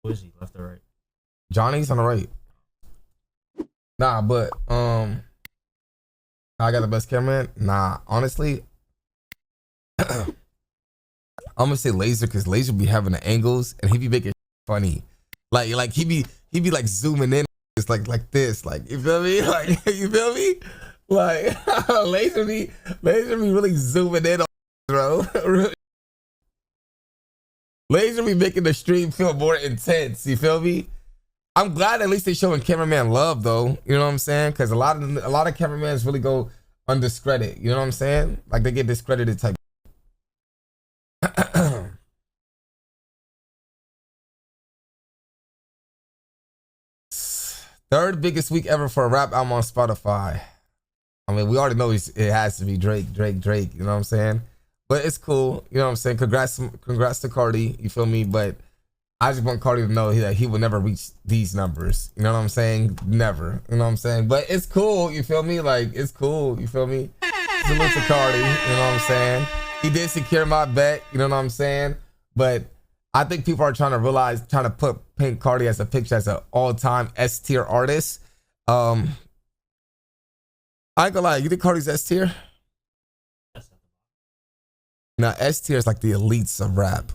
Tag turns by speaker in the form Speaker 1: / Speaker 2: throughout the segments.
Speaker 1: Who is he? Left or right?
Speaker 2: Johnny's on the right. Nah, but I got the best cameraman. Nah, honestly, I'm gonna say Laser because Laser be having the angles and he be making funny. Like he be like zooming in. It's like this. Like you feel me? Like you feel me? Like Laser be really zooming in on bro. Laser be making the stream feel more intense. You feel me? I'm glad at least they showing cameraman love though. You know what I'm saying? Because a lot of cameramans really go undiscredited. You know what I'm saying? Like they get discredited type. Third biggest week ever for a rap album on Spotify. I mean, we already know it has to be Drake. You know what I'm saying? But it's cool. You know what I'm saying? Congrats to Carti. You feel me? But I just want Carti to know that he will never reach these numbers. You know what I'm saying? Never. You know what I'm saying? But it's cool. You feel me? Like, it's cool. You feel me? Salute to Carti. You know what I'm saying? He did secure my bet. You know what I'm saying? But I think people are trying to paint Carti as a picture as an all-time S-tier artist. I ain't gonna lie. You think Carti's S-tier? Now, S-tier is like the elites of rap.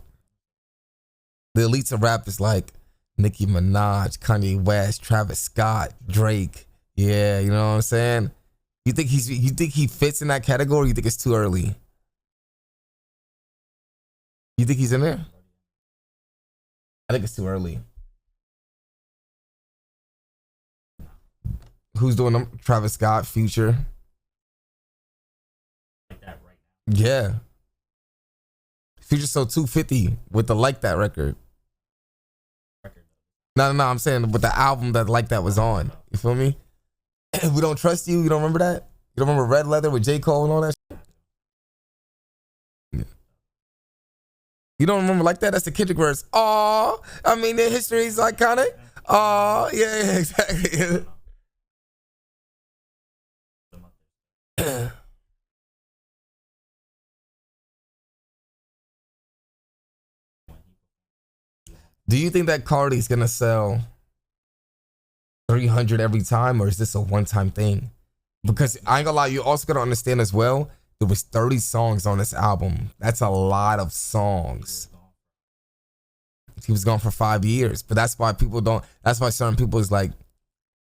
Speaker 2: The elites of rap is like Nicki Minaj, Kanye West, Travis Scott, Drake. Yeah, you know what I'm saying? You think he fits in that category? Or you think it's too early? You think he's in there? I think it's too early. Who's doing them? Travis Scott, Future.
Speaker 1: Like that right
Speaker 2: now. Yeah. Future sold 250 with the Like That record. No, I'm saying with the album that Like That was on. You feel me? We Don't Trust You. You don't remember that? You don't remember Red Leather with J. Cole and all that shit? Yeah. You don't remember Like That? That's the Kendrick verse. Oh, I mean, the history is iconic. Oh, yeah, exactly. Do you think that Carti's gonna sell 300 every time, or is this a one-time thing? Because I ain't gonna lie, you also gotta understand as well, there was 30 songs on this album. That's a lot of songs. He was gone for 5 years, but that's why certain people is like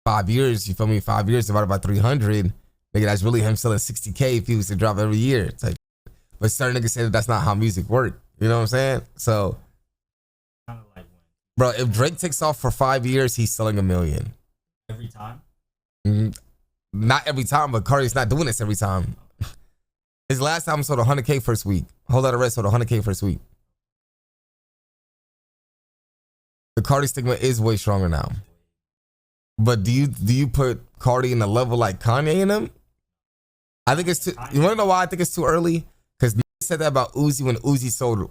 Speaker 2: 5 years, you feel me? 5 years divided by 300, nigga, that's really him selling 60K if he was to drop every year. It's like, but certain niggas say that that's not how music works. You know what I'm saying? So, bro, if Drake takes off for 5 years, he's selling 1 million.
Speaker 1: Every time?
Speaker 2: Not every time, but Carti's not doing this every time. His last album sold 100K first week. Whole Lotta Red sold 100K first week. The Carti stigma is way stronger now. But do you put Carti in the level like Kanye in him? I think it's too. You want to know why I think it's too early? Because they said that about Uzi when Uzi sold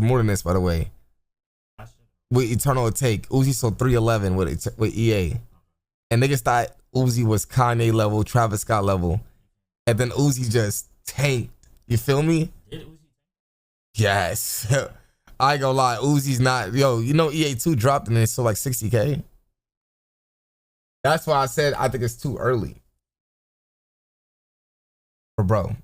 Speaker 2: more than this, by the way. With Eternal Take, Uzi sold 311 with EA, and niggas thought Uzi was Kanye level, Travis Scott level, and then Uzi just tanked. You feel me? Yes. I ain't gonna lie, Uzi's not. Yo, you know EA2 dropped and it sold like 60K. That's why I said I think it's too early. For bro.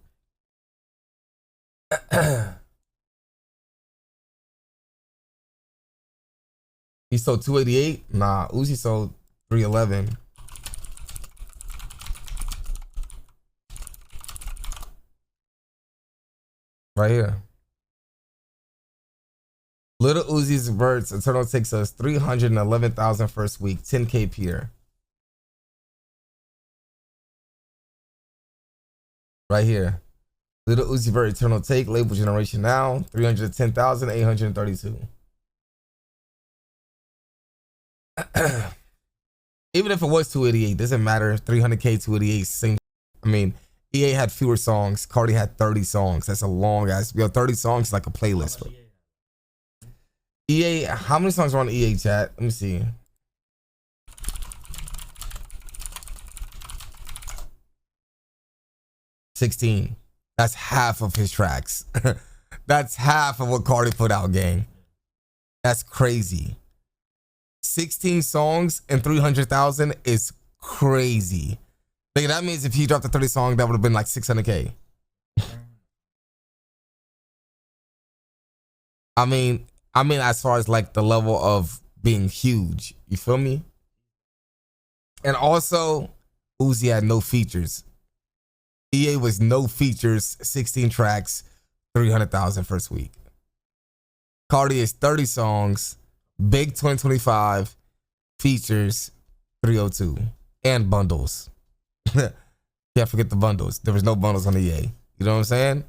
Speaker 2: He sold 288? Nah, Uzi sold 311. Right here. Little Uzi's verse, Eternal takes us 311,000 first week, 10K peer. Right here. Little Uzi Vert, Eternal Take, label generation now, 310,832. Even if it was 288, doesn't matter. 300K, 288, same. I mean, EA had fewer songs. Carti had 30 songs. That's a long ass. 30 songs is like a playlist. EA, how many songs are on EA chat? Let me see. $16. That's half of his tracks. That's half of what Carti put out, gang. That's crazy. 16 songs and 300,000 is crazy. Nigga, that means if he dropped a 30 song, that would have been like 600K. I mean, as far as like the level of being huge, you feel me? And also, Uzi had no features. EA was no features, 16 tracks, 300,000 first week. Carti is 30 songs, big 2025, features 302, and bundles. Can't forget the bundles. There was no bundles on EA. You know what I'm saying?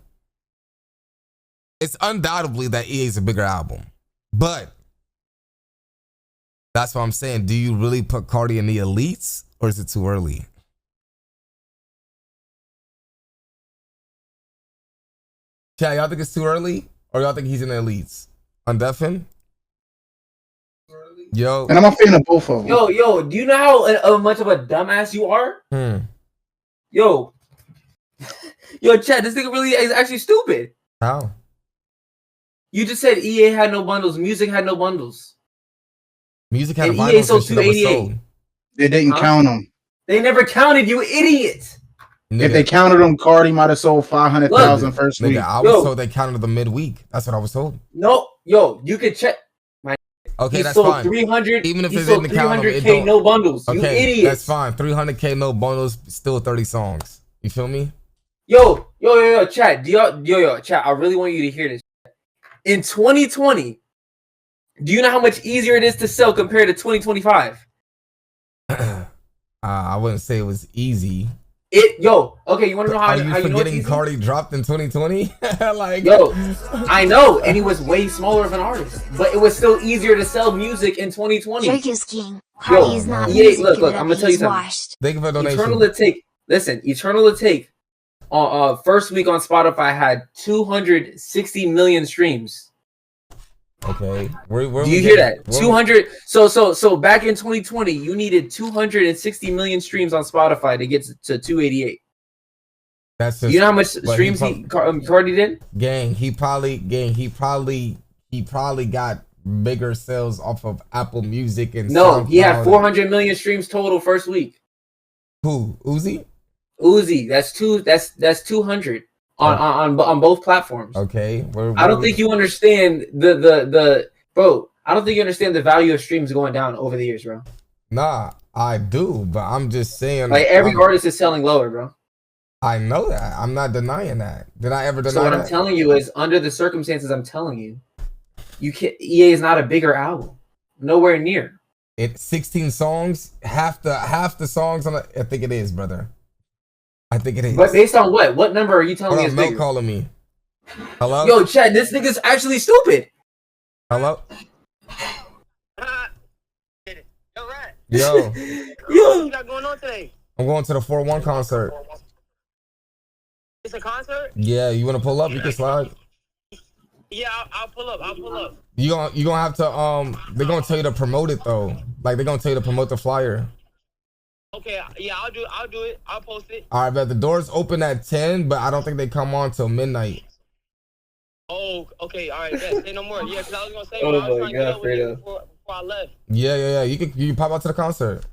Speaker 2: It's undoubtedly that EA is a bigger album, but that's what I'm saying. Do you really put Carti in the elites, or is it too early? Chat, y'all think it's too early, or y'all think he's in the elites? Undeafened? Yo.
Speaker 3: And I'm a fan of both of them.
Speaker 4: Yo, do you know how much of a dumbass you are? Yo, Chad, this nigga really is actually stupid.
Speaker 2: How?
Speaker 4: You just said EA had no bundles. Music had no bundles.
Speaker 2: Music had
Speaker 4: and
Speaker 2: a
Speaker 4: EA sold 288.
Speaker 3: They didn't count them.
Speaker 4: They never counted, you idiot.
Speaker 2: Nigga.
Speaker 3: If they counted them, Carti might have sold 500,000 first week.
Speaker 2: I was told they counted the midweek. That's what I was told.
Speaker 4: No, you could check.
Speaker 2: Okay, that's
Speaker 4: sold
Speaker 2: fine.
Speaker 4: 300.
Speaker 2: Even if
Speaker 4: he
Speaker 2: it
Speaker 4: sold
Speaker 2: didn't count them, it
Speaker 4: 300K
Speaker 2: don't.
Speaker 4: no bundles.
Speaker 2: Okay,
Speaker 4: you idiot.
Speaker 2: that's fine. 300K no bundles, still 30 songs. You feel me?
Speaker 4: Yo, chat. Yo, chat. I really want you to hear this. In 2020, do you know how much easier it is to sell compared to 2025?
Speaker 2: I wouldn't say it was easy.
Speaker 4: Okay, you want to know how?
Speaker 2: Are you
Speaker 4: how
Speaker 2: forgetting
Speaker 4: you know
Speaker 2: Carti dropped in 2020? Like,
Speaker 4: yo, I know, and he was way smaller of an artist, but it was still easier to sell music in 2020.
Speaker 5: Drake is king. Carti is not.
Speaker 4: EA, look, I'm gonna tell you something.
Speaker 2: Thank you for the donation.
Speaker 4: Eternal to Take. First week on Spotify had 260 million streams.
Speaker 2: Okay,
Speaker 4: where do you hear that? 200. So back in 2020, you needed 260 million streams on Spotify to get to 288.
Speaker 2: That's just,
Speaker 4: you know how much streams Carti did?
Speaker 2: Gang, he probably got bigger sales off of Apple Music and
Speaker 4: no, he had 400 million streams total first week.
Speaker 2: Who? Uzi?
Speaker 4: That's 200 on both platforms.
Speaker 2: Okay.
Speaker 4: I don't think you understand the bro. I don't think you understand the value of streams going down over the years, bro.
Speaker 2: Nah, I do, but I'm just saying.
Speaker 4: Like every artist is selling lower, bro.
Speaker 2: I know that. I'm not denying that. Did I ever deny that?
Speaker 4: So what I'm telling you is, under the circumstances, I'm telling you, EA is not a bigger album. Nowhere near.
Speaker 2: It's 16 songs. Half the songs on it. I think it is, brother. I think it is.
Speaker 4: But based on what? What number are you telling me is bigger?
Speaker 2: Calling me. Hello?
Speaker 4: Yo, Chad, this nigga's actually stupid.
Speaker 2: Hello?
Speaker 6: Yo.
Speaker 2: Yo.
Speaker 6: What you got going on today?
Speaker 2: I'm going to the 4-1 concert.
Speaker 6: It's a concert?
Speaker 2: Yeah, you want to pull up? You can slide.
Speaker 6: Yeah, I'll pull up.
Speaker 2: You gonna have to they're gonna tell you to promote it though. Like they're gonna tell you to promote the flyer.
Speaker 6: Okay, yeah, I'll do it. I'll post it.
Speaker 2: All right, but the doors open at 10, but I don't think they come on till midnight.
Speaker 6: Oh, okay, all right, say no more. Yeah, because I was gonna say,
Speaker 4: I was trying
Speaker 6: to get up with you before I left.
Speaker 2: Yeah. You can pop out to the concert.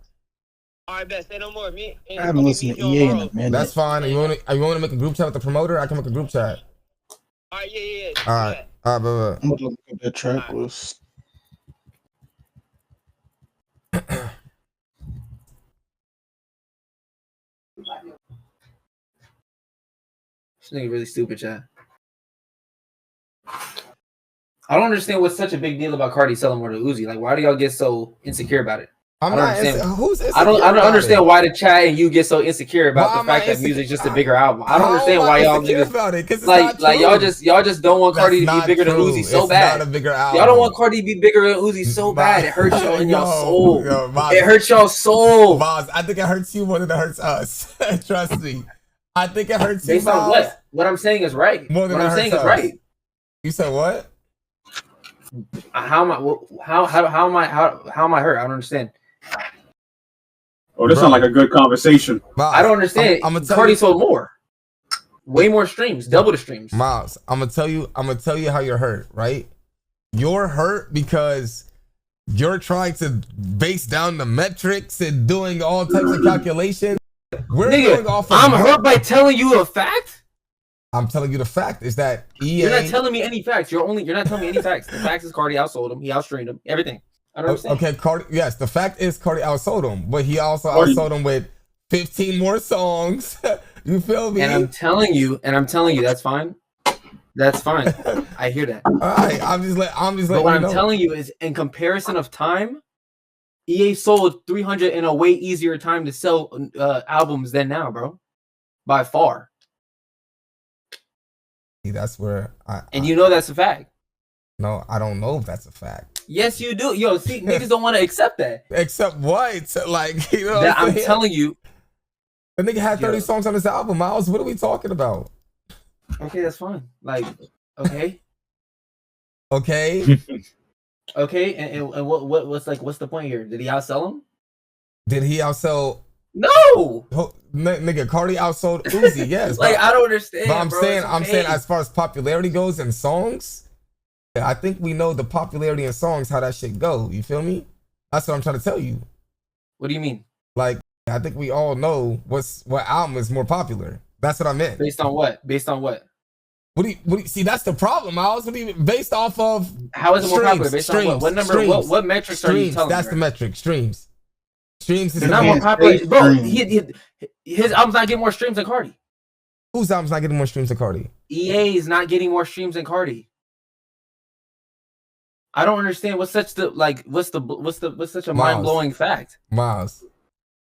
Speaker 6: All right, say no more. I
Speaker 3: haven't listened to EA in a minute.
Speaker 2: That's fine. You want to make a group chat with the promoter? I can make a group chat.
Speaker 6: All right, yeah.
Speaker 2: All right, bye.
Speaker 3: I'm gonna look at that track list.
Speaker 4: This nigga really stupid, Chad. I don't understand what's such a big deal about Carti selling more to Uzi. Like, why do y'all get so insecure about it? I don't understand why the chat and you get so insecure about the fact that music's just a bigger album. I don't understand why y'all niggas
Speaker 2: about it,
Speaker 4: like y'all just don't want Carti to be bigger than Uzi so bad. Y'all don't want Carti to be bigger than Uzi so bad. It hurts y'all in your soul. It hurts y'all soul.
Speaker 2: Boz, I think it hurts you more than it hurts us. Trust me. I think it hurts you.
Speaker 4: Based on what? What I'm saying is right.
Speaker 2: More than
Speaker 4: what I'm saying is right.
Speaker 2: You said what?
Speaker 4: How am I hurt? I don't understand.
Speaker 7: Oh, this sounds like a good conversation.
Speaker 2: Miles,
Speaker 4: I don't understand. Carti sold more, way more streams, double the streams.
Speaker 2: Miles, I'm gonna tell you how you're hurt. Right? You're hurt because You're trying to base down the metrics and doing all types of calculations. We're going off of
Speaker 4: I'm hurt by telling you a fact.
Speaker 2: I'm telling you the fact is that EA.
Speaker 4: You're not telling me any facts. You're not telling me any facts. The facts is Carti outsold him. He outstreamed him. Everything. I don't understand.
Speaker 2: Okay, Carti. Yes, the fact is Carti outsold him, but he also outsold him with 15 more songs. You feel me?
Speaker 4: And I'm telling you, that's fine. That's fine. I hear that.
Speaker 2: All right, I'm just
Speaker 4: But what I'm telling you is, in comparison of time, EA sold 300 in a way easier time to sell albums than now, bro. By far.
Speaker 2: That's where
Speaker 4: and you know that's a fact.
Speaker 2: No, I don't know if that's a fact.
Speaker 4: Yes, you do. Yo, see, niggas don't want to accept that.
Speaker 2: Accept what? Like, you know,
Speaker 4: that I'm telling you.
Speaker 2: The nigga had 30 songs on his album, Miles. What are we talking about?
Speaker 4: Okay, that's fine. Like, okay.
Speaker 2: Okay.
Speaker 4: Okay, and what's the point here? Did he outsell him?
Speaker 2: Did he outsell?
Speaker 4: No.
Speaker 2: Nigga, Carti outsold Uzi. Yes.
Speaker 4: Like, I don't understand.
Speaker 2: But I'm
Speaker 4: saying
Speaker 2: as far as popularity goes in songs, I think we know the popularity in songs, how that shit go. You feel me? That's what I'm trying to tell you.
Speaker 4: What do you mean?
Speaker 2: Like, I think we all know what album is more popular. That's what I meant.
Speaker 4: Based on what? Based on what?
Speaker 2: What do you see? That's the problem, Miles. What do you based off of?
Speaker 4: How is it more popular? Based on what? What number? What metrics are you telling me?
Speaker 2: That's the metric. Streams. Streams is
Speaker 4: not more popular, bro. His album's not getting more streams than Carti.
Speaker 2: Whose album's not getting more streams than Carti?
Speaker 4: EA is not getting more streams than Carti. I don't understand what's such a mind-blowing fact.
Speaker 2: Miles,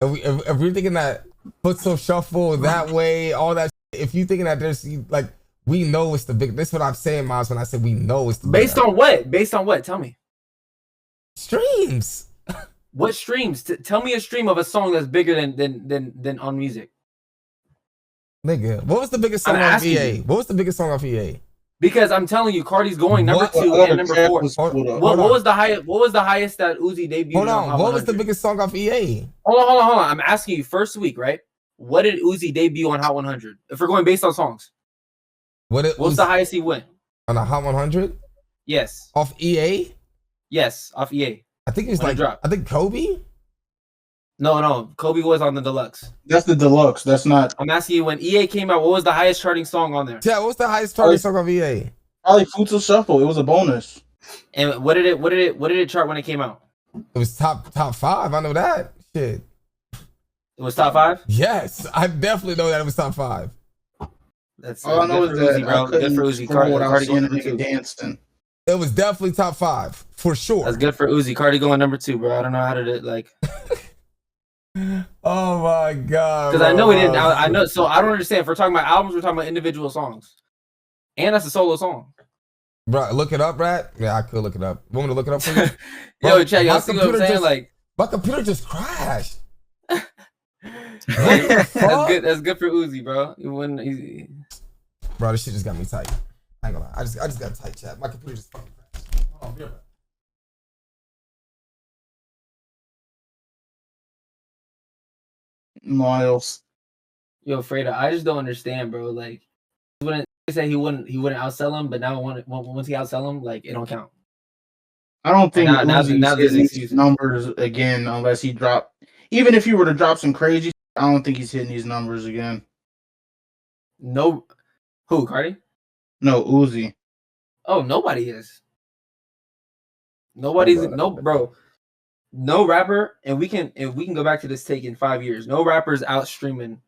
Speaker 2: if we're thinking that Footstool Shuffle that way, all that, if you thinking that there's like, we know it's the big. This is what I'm saying, Miles. When I said we know it's the
Speaker 4: based on what? Based on what? Tell me.
Speaker 2: Streams.
Speaker 4: What streams? Tell me a stream of a song that's bigger than on music.
Speaker 2: Nigga, what was the biggest song off EA? What was the biggest song off EA?
Speaker 4: Because I'm telling you, Carti's going number 2 and number 4. What was the highest? What was the highest that Uzi debuted?
Speaker 2: Hold on. What was the biggest song off EA?
Speaker 4: Hold on. I'm asking you first week, right? What did Uzi debut on Hot 100? If we're going based on songs, what's the highest he went
Speaker 2: on a Hot 100?
Speaker 4: Yes.
Speaker 2: Off EA?
Speaker 4: Yes, off EA.
Speaker 2: I think it's like I think Kobe.
Speaker 4: No. Kobe was on the deluxe.
Speaker 3: That's the deluxe. That's not.
Speaker 4: I'm asking you, when EA came out, what was the highest charting song on there?
Speaker 2: Yeah, what's the highest charting song of EA?
Speaker 3: Probably Footstool Shuffle. It was a bonus.
Speaker 4: And what did it chart when it came out?
Speaker 2: It was top 5. I know that shit.
Speaker 4: It was top 5.
Speaker 2: Yes, I definitely know that it was top 5.
Speaker 4: That's
Speaker 3: all I know is that
Speaker 4: bro. Good for Uzi. Carti going number 2.
Speaker 3: Dancing.
Speaker 2: It was definitely top 5 for sure.
Speaker 4: That's good for Uzi. Carti going number 2, bro. I don't know how to like.
Speaker 2: Oh my god!
Speaker 4: Because I know we didn't. I know. So I don't understand. If we're talking about albums, we're talking about individual songs, and that's a solo song.
Speaker 2: Bro, look it up, Rat. Yeah, I could look it up. Want me to look it up for you?
Speaker 4: Yo, check. Y'all see what I'm saying? Like,
Speaker 2: my computer just crashed.
Speaker 4: That's good. That's good for Uzi, bro.
Speaker 2: Bro, this shit just got me tight. I ain't gonna lie. I just got a tight chat. My computer just fucking crashed. Hold on, be right back.
Speaker 3: Miles.
Speaker 4: Yo, Freda, I just don't understand, bro. Like, he said he wouldn't outsell him, but now once he outsell him, like, it don't count.
Speaker 3: I don't think
Speaker 4: now
Speaker 3: these numbers again unless he drop. Even if he were to drop some crazy, I don't think he's hitting these numbers again.
Speaker 4: No, who? Carti?
Speaker 3: No, Uzi.
Speaker 4: Oh, nobody is. Nobody's bro. No rapper, and we can go back to this take in 5 years. No rapper's out streaming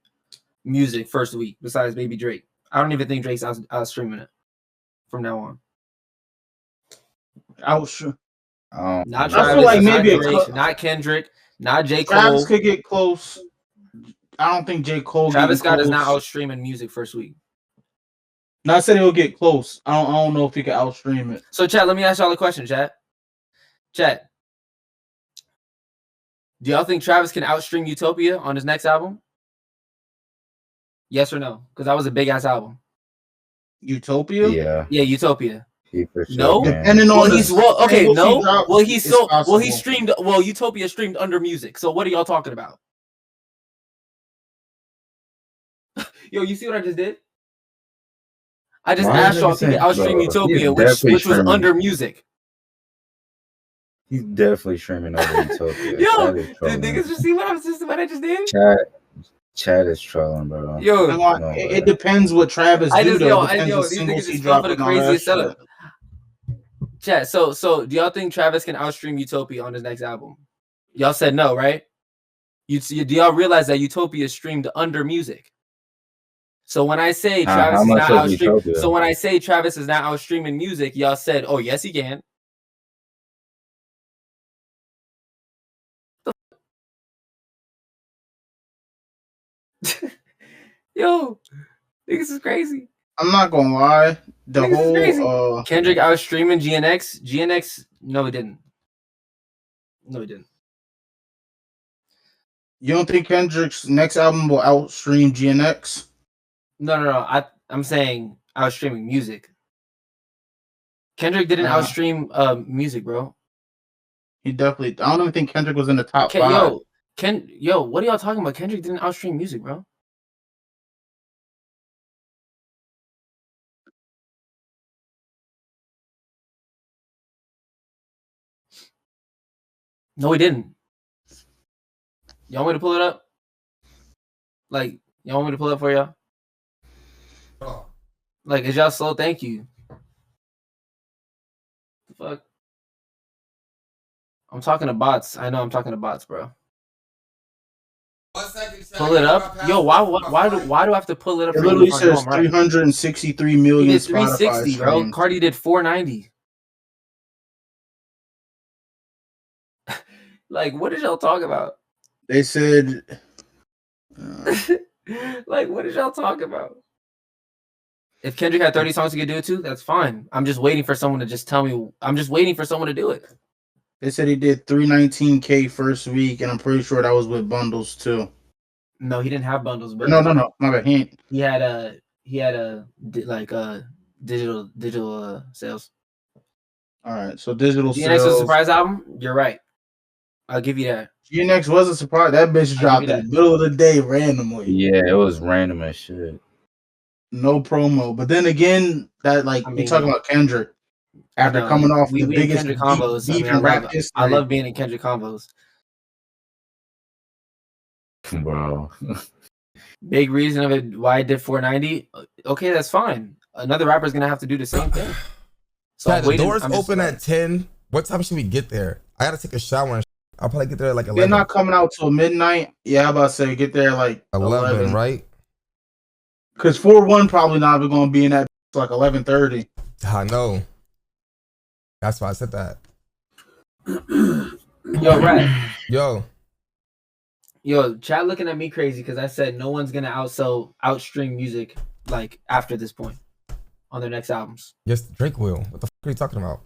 Speaker 4: music first week besides maybe Drake. I don't even think Drake's out streaming it from now on.
Speaker 3: Not Travis.
Speaker 4: I feel like maybe not Kendrick, not J. Cole.
Speaker 3: Travis could get close. I don't think J. Cole.
Speaker 4: Travis Scott is not out streaming music first week.
Speaker 3: No, I said he'll get close. I don't know if he can outstream it.
Speaker 4: So, chat. Let me ask y'all a question, chat. Chat. Do y'all think Travis can outstream Utopia on his next album? Yes or no? Because that was a big ass album.
Speaker 3: Utopia?
Speaker 4: Yeah, Utopia.
Speaker 8: For sure,
Speaker 4: no,
Speaker 3: depending on
Speaker 4: Utopia streamed under music. So what are y'all talking about? Yo, you see what I just did? I just asked y'all to outstream Utopia, which was under music.
Speaker 8: He's definitely streaming over Utopia.
Speaker 4: Yo, did niggas just see what I just did?
Speaker 8: Chat is trolling, bro.
Speaker 3: Yo, it depends what Travis do. These
Speaker 4: niggas just fell for the craziest setup. Chat. So do y'all think Travis can outstream Utopia on his next album? Y'all said no, right? Do y'all realize that Utopia is streamed under music? So when I say Travis is not outstreaming, so when I say Travis is not outstreaming music, y'all said, "Oh yes, he can." Yo, niggas is crazy.
Speaker 3: I'm not gonna lie. The
Speaker 4: niggas
Speaker 3: whole
Speaker 4: Kendrick outstreaming GNX. GNX, no, he didn't. No, he didn't.
Speaker 3: You don't think Kendrick's next album will outstream GNX?
Speaker 4: No. I'm saying outstreaming music. Kendrick didn't outstream music, bro.
Speaker 3: He definitely. I don't even think Kendrick was in the top 5.
Speaker 4: Yo, what are y'all talking about? Kendrick didn't outstream music, bro. No, he didn't. Y'all want me to pull it up? Like, y'all want me to pull it up for y'all? Like, is y'all slow? Thank you. The fuck? I'm talking to bots. I know I'm talking to bots, bro. Pull it up. Yo, why do I have to pull it up?
Speaker 3: It literally says 363 million.
Speaker 4: He did 360, bro. Carti did 490. Like, what did y'all talk about?
Speaker 3: They said,
Speaker 4: like, what did y'all talk about? If Kendrick had 30 songs he could do it to, that's fine. I'm just waiting for someone to just tell me. I'm just waiting for someone to do it.
Speaker 3: They said he did 319K first week, and I'm pretty sure that was with bundles too.
Speaker 4: No, he didn't have bundles. But
Speaker 3: no. My bad.
Speaker 4: He had digital sales.
Speaker 3: All right, so digital
Speaker 4: GNX
Speaker 3: sales.
Speaker 4: was a surprise album. You're right. I'll give you that.
Speaker 3: GNX was a surprise. That bitch dropped in the middle of the day randomly.
Speaker 8: Yeah, it was random as shit.
Speaker 3: No promo, but then again, that you're talking about Kendrick after coming off the biggest
Speaker 4: Kendrick combos.
Speaker 3: beef in rap history.
Speaker 4: I love being in Kendrick combos,
Speaker 8: bro.
Speaker 4: Big reason of it why I did 490. Okay, that's fine. Another rapper's gonna have to do the same thing.
Speaker 2: So the doors open at 10. What time should we get there? I gotta take a shower. I'll probably get there at like 11.
Speaker 3: They're not coming out till midnight. Yeah, I'm about to say get there like 11,
Speaker 2: right?
Speaker 3: Because 4-1 probably not even gonna be in that like 11:30.
Speaker 2: I know. That's why I said that.
Speaker 4: Yo, right. Yo, chat looking at me crazy because I said no one's gonna outstream music like after this point on their next albums.
Speaker 2: Yes, Drake will. What the fuck are you talking about?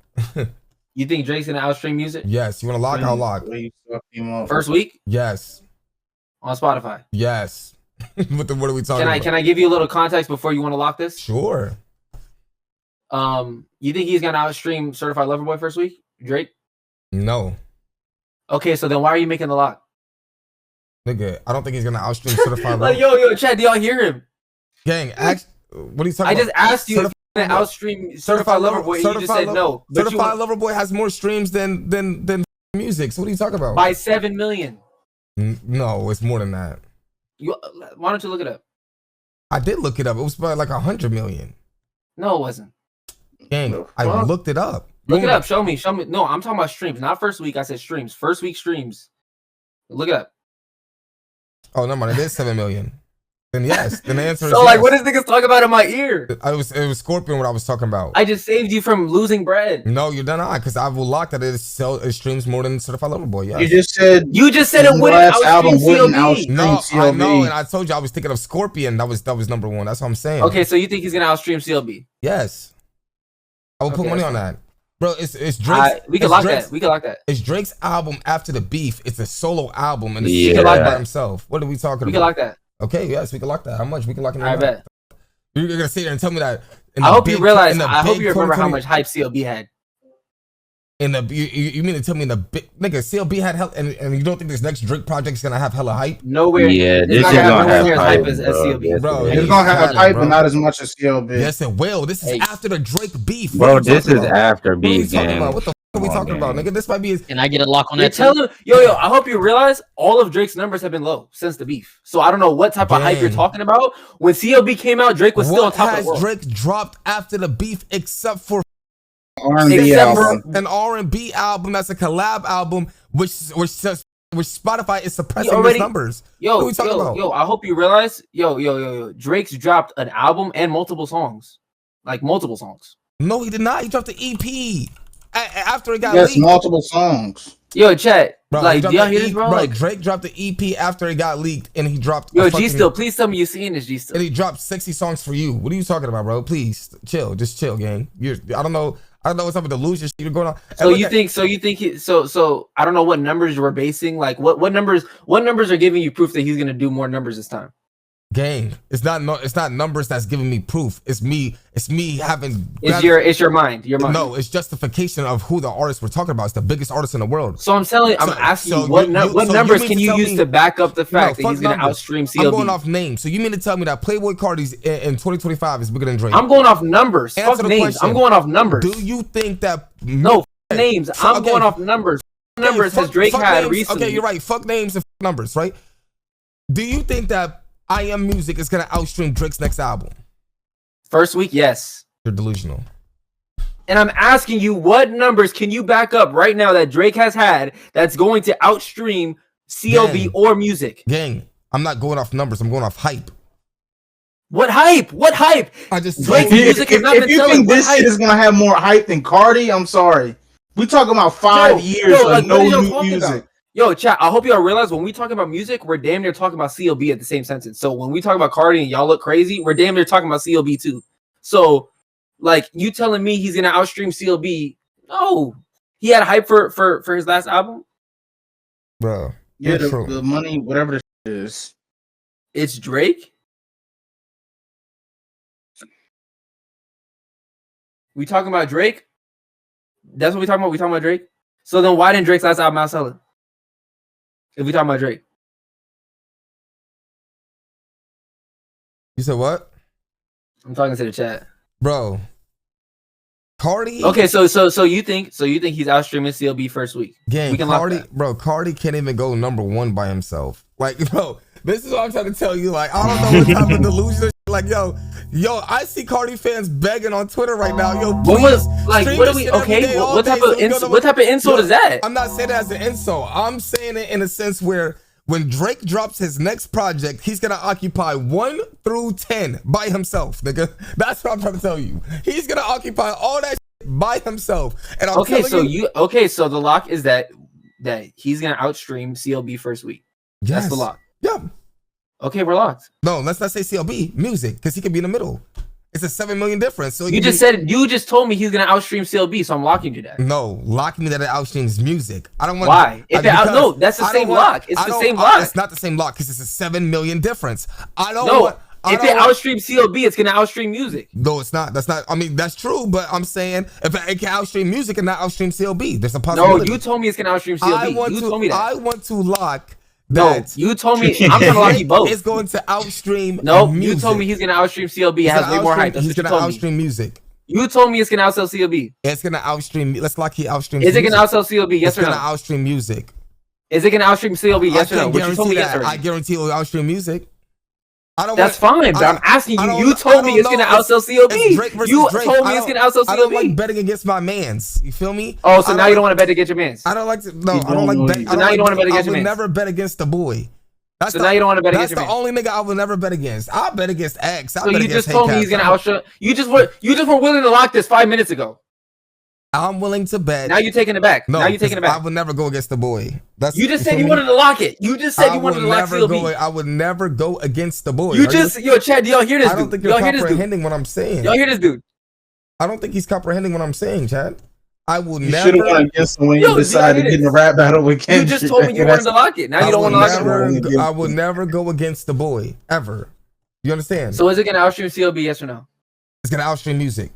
Speaker 4: You think Drake's gonna outstream music?
Speaker 2: Yes. You want to lock? I'll lock.
Speaker 4: First week?
Speaker 2: Yes.
Speaker 4: On Spotify?
Speaker 2: Yes. What are we talking about?
Speaker 4: Can I give you a little context before you want to lock this?
Speaker 2: Sure.
Speaker 4: You think he's gonna outstream Certified Lover Boy first week? Drake?
Speaker 2: No.
Speaker 4: Okay, so then why are you making the lock?
Speaker 2: Nigga, I don't think he's gonna outstream Certified Lover.
Speaker 4: Like, yo, Chad, do y'all hear him?
Speaker 2: Gang, what are you talking about?
Speaker 4: I just asked you if you're gonna outstream Certified Lover Boy, and you just said no.
Speaker 2: Certified Lover Boy has more streams than music. So what are you talking about?
Speaker 4: By 7 million.
Speaker 2: No, it's more than that.
Speaker 4: Why don't you look it up?
Speaker 2: I did look it up. It was about like 100 million.
Speaker 4: No, it wasn't.
Speaker 2: Gang, I looked it up.
Speaker 4: Look it up. Show me. No, I'm talking about streams. Not first week. I said streams. First week streams. Look it up.
Speaker 2: Oh, never mind. It is 7 million. Then yes. Then the answer is
Speaker 4: so like,
Speaker 2: yes.
Speaker 4: what is niggas talking about in my ear?
Speaker 2: It was Scorpion what I was talking about.
Speaker 4: I just saved you from losing bread.
Speaker 2: No, you're not, because I will lock that it streams more than Certified Lover Boy. Yes.
Speaker 3: You just said it wouldn't outstream CLB.
Speaker 2: No, I know, and I told you I was thinking of Scorpion. That was number one. That's what I'm saying.
Speaker 4: Okay, so you think he's gonna outstream CLB?
Speaker 2: Yes. I will put money on that. Bro, it's Drake's.
Speaker 4: We can lock that.
Speaker 2: It's Drake's album after the beef. It's a solo album, and
Speaker 4: he can lock
Speaker 2: by
Speaker 4: that
Speaker 2: himself. What are we talking about?
Speaker 4: We can lock that.
Speaker 2: Okay, yes, we can lock that. How much? We can lock it.
Speaker 4: I bet.
Speaker 2: You're gonna sit there and tell me that.
Speaker 4: I hope you realize. I hope you remember how much hype CLB had.
Speaker 2: In the you mean to tell me in the big nigga CLB had hell and you don't think this next Drake project is gonna have hella hype?
Speaker 4: Nowhere.
Speaker 8: Yeah, this is gonna have hype
Speaker 4: as CLB,
Speaker 2: bro.
Speaker 3: It's gonna have hype, but not as much as CLB.
Speaker 2: Yes, it will. This is after the Drake beef.
Speaker 8: Bro, this is after beef, gang.
Speaker 2: What the What are we talking about, nigga? This might be his.
Speaker 9: Can I get a lock on
Speaker 4: You're
Speaker 9: that?
Speaker 4: telling yo, I hope you realize all of Drake's numbers have been low since the beef. So I don't know what type of hype you're talking about. When CLB came out, Drake was still on top of the world.
Speaker 2: What has Drake dropped after the beef except for
Speaker 3: R&B album?
Speaker 2: An R&B album that's a collab album, which Spotify is suppressing his numbers. What are we talking about?
Speaker 4: I hope you realize, Drake's dropped an album and multiple songs, like multiple songs.
Speaker 2: No, he did not. He dropped the EP after it got
Speaker 3: leaked.
Speaker 2: Yes,
Speaker 3: multiple songs.
Speaker 4: Yo, chat.
Speaker 2: Bro,
Speaker 4: like, do y'all hear this, bro?
Speaker 2: Like, Drake dropped the EP after it got leaked, and he dropped.
Speaker 4: G Still, please tell me you're seeing this, G Still.
Speaker 2: And he dropped 60 songs for you. What are you talking about, bro? Please chill, just chill, gang. I don't know what type of delusion you're going on.
Speaker 4: So you think so I don't know what numbers you were basing. Like what numbers are giving you proof that he's gonna do more numbers this time?
Speaker 2: Gang, it's not numbers that's giving me proof. It's me having.
Speaker 4: It's your mind.
Speaker 2: No, it's justification of who the artist we're talking about. It's the biggest artist in the world.
Speaker 4: So I'm asking you what numbers can you use to back up the fact that he's gonna outstream CLB?
Speaker 2: I'm going off names. So you mean to tell me that Playboi Carti's in 2025 is bigger than Drake?
Speaker 4: I'm going off numbers. Fuck names. I'm going off numbers.
Speaker 2: Do you think that
Speaker 4: names? I'm going off numbers. Numbers has Drake had recently.
Speaker 2: Okay, you're right. Fuck names and numbers, right? Do you think that I Am Music is gonna outstream Drake's next album?
Speaker 4: First week, yes.
Speaker 2: You're delusional.
Speaker 4: And I'm asking you, what numbers can you back up right now that Drake has had that's going to outstream CLB or music?
Speaker 2: Gang, I'm not going off numbers. I'm going off hype.
Speaker 4: What hype? What hype?
Speaker 2: I just
Speaker 4: Drake's music has not been selling.
Speaker 3: If you think this shit is gonna have more hype than Carti, I'm sorry. We talking about 5 years of no new music.
Speaker 4: Yo, chat, I hope y'all realize when we talk about music, we're damn near talking about CLB at the same sentence. So when we talk about Carti and y'all look crazy, we're damn near talking about CLB too. So, like, you telling me he's gonna outstream CLB? No, he had hype for his last album,
Speaker 2: bro.
Speaker 3: Yeah, the money, whatever this is,
Speaker 4: it's Drake. We talking about Drake? That's what we talking about. We talking about Drake. So then, why didn't Drake's last album outsell it? If we talking about Drake,
Speaker 2: you said what?
Speaker 4: I'm talking to the chat,
Speaker 2: bro. Carti.
Speaker 4: Okay, so you think he's outstreaming CLB first week?
Speaker 2: Gang, Carti can't even go #1 by himself. Like, bro, this is what I'm trying to tell you. Like, I don't know what type of delusion. Like, yo, I see Carti fans begging on Twitter right now. Yo, please. What
Speaker 4: type of insult is that?
Speaker 2: I'm not saying it as an insult. I'm saying it in a sense where when Drake drops his next project, he's gonna occupy 1 through 10 by himself, nigga. That's what I'm trying to tell you. He's gonna occupy all that shit by himself. And I'm
Speaker 4: so the lock is that he's gonna outstream CLB first week.
Speaker 2: Yes.
Speaker 4: That's the lock.
Speaker 2: Yep.
Speaker 4: Okay, we're locked.
Speaker 2: No, let's not say CLB music because he could be in the middle. It's a 7 million difference. So
Speaker 4: you just told me he's gonna outstream CLB, so I'm locking you that.
Speaker 2: No, locking me that it outstreams music. I don't want.
Speaker 4: Why? No, that's the same lock. It's the same lock.
Speaker 2: It's not the same lock because it's a 7 million difference. I don't
Speaker 4: know.
Speaker 2: Want.
Speaker 4: If it outstreams CLB, it's gonna outstream music.
Speaker 2: No, it's not. That's not. I mean, that's true, but I'm saying if it can outstream music and not outstream CLB, there's a possibility.
Speaker 4: No, you told me it's gonna outstream CLB. You told me that.
Speaker 2: I want to lock.
Speaker 4: No, you told me I'm gonna lock you both.
Speaker 2: It's going to outstream.
Speaker 4: No,
Speaker 2: music.
Speaker 4: You told me he's gonna outstream CLB. It has way more hype.
Speaker 2: He's gonna outstream music.
Speaker 4: You told me it's gonna outsell CLB.
Speaker 2: It's gonna outstream. Let's lock he outstreams.
Speaker 4: Is it gonna outsell CLB? Yes or no?
Speaker 2: It's gonna outstream music.
Speaker 4: Is it gonna outstream CLB? Yes or no?
Speaker 2: Which you told me yes or no. I guarantee it will outstream music.
Speaker 4: That's fine, but I'm asking you. You told me it's gonna outsell CLB. You told me it's gonna outsell CLB.
Speaker 2: I don't like betting against my mans. You feel me?
Speaker 4: Oh, so now you don't want to bet against your mans.
Speaker 2: I don't like to. No, I don't like betting.
Speaker 4: So now you don't want to bet against your mans.
Speaker 2: I would never bet against the boy.
Speaker 4: So now you don't want to bet against your
Speaker 2: man. That's the only nigga I will never bet against. I'll bet against X.
Speaker 4: So you just told me he's gonna outshine. You just were willing to lock this 5 minutes ago.
Speaker 2: I'm willing to bet.
Speaker 4: Now you're taking it back.
Speaker 2: No,
Speaker 4: now you're taking it back.
Speaker 2: I would never go against the boy.
Speaker 4: You just said you wanted to lock it. You just said you wanted to lock CLB.
Speaker 2: I would never go against the boy.
Speaker 4: Yo, Chad, do y'all hear this dude?
Speaker 2: I don't think you're comprehending what I'm saying.
Speaker 4: Y'all hear this dude?
Speaker 2: I don't think he's comprehending what I'm saying, Chad. I will never.
Speaker 3: You should have won against him when you decided to get in a rap battle with Kendrick.
Speaker 4: You just told me you wanted to lock it. Now you don't want to lock it.
Speaker 2: I will never go against the boy ever. You understand?
Speaker 4: So is it gonna outstream CLB? Yes or no?
Speaker 2: It's gonna outstream music.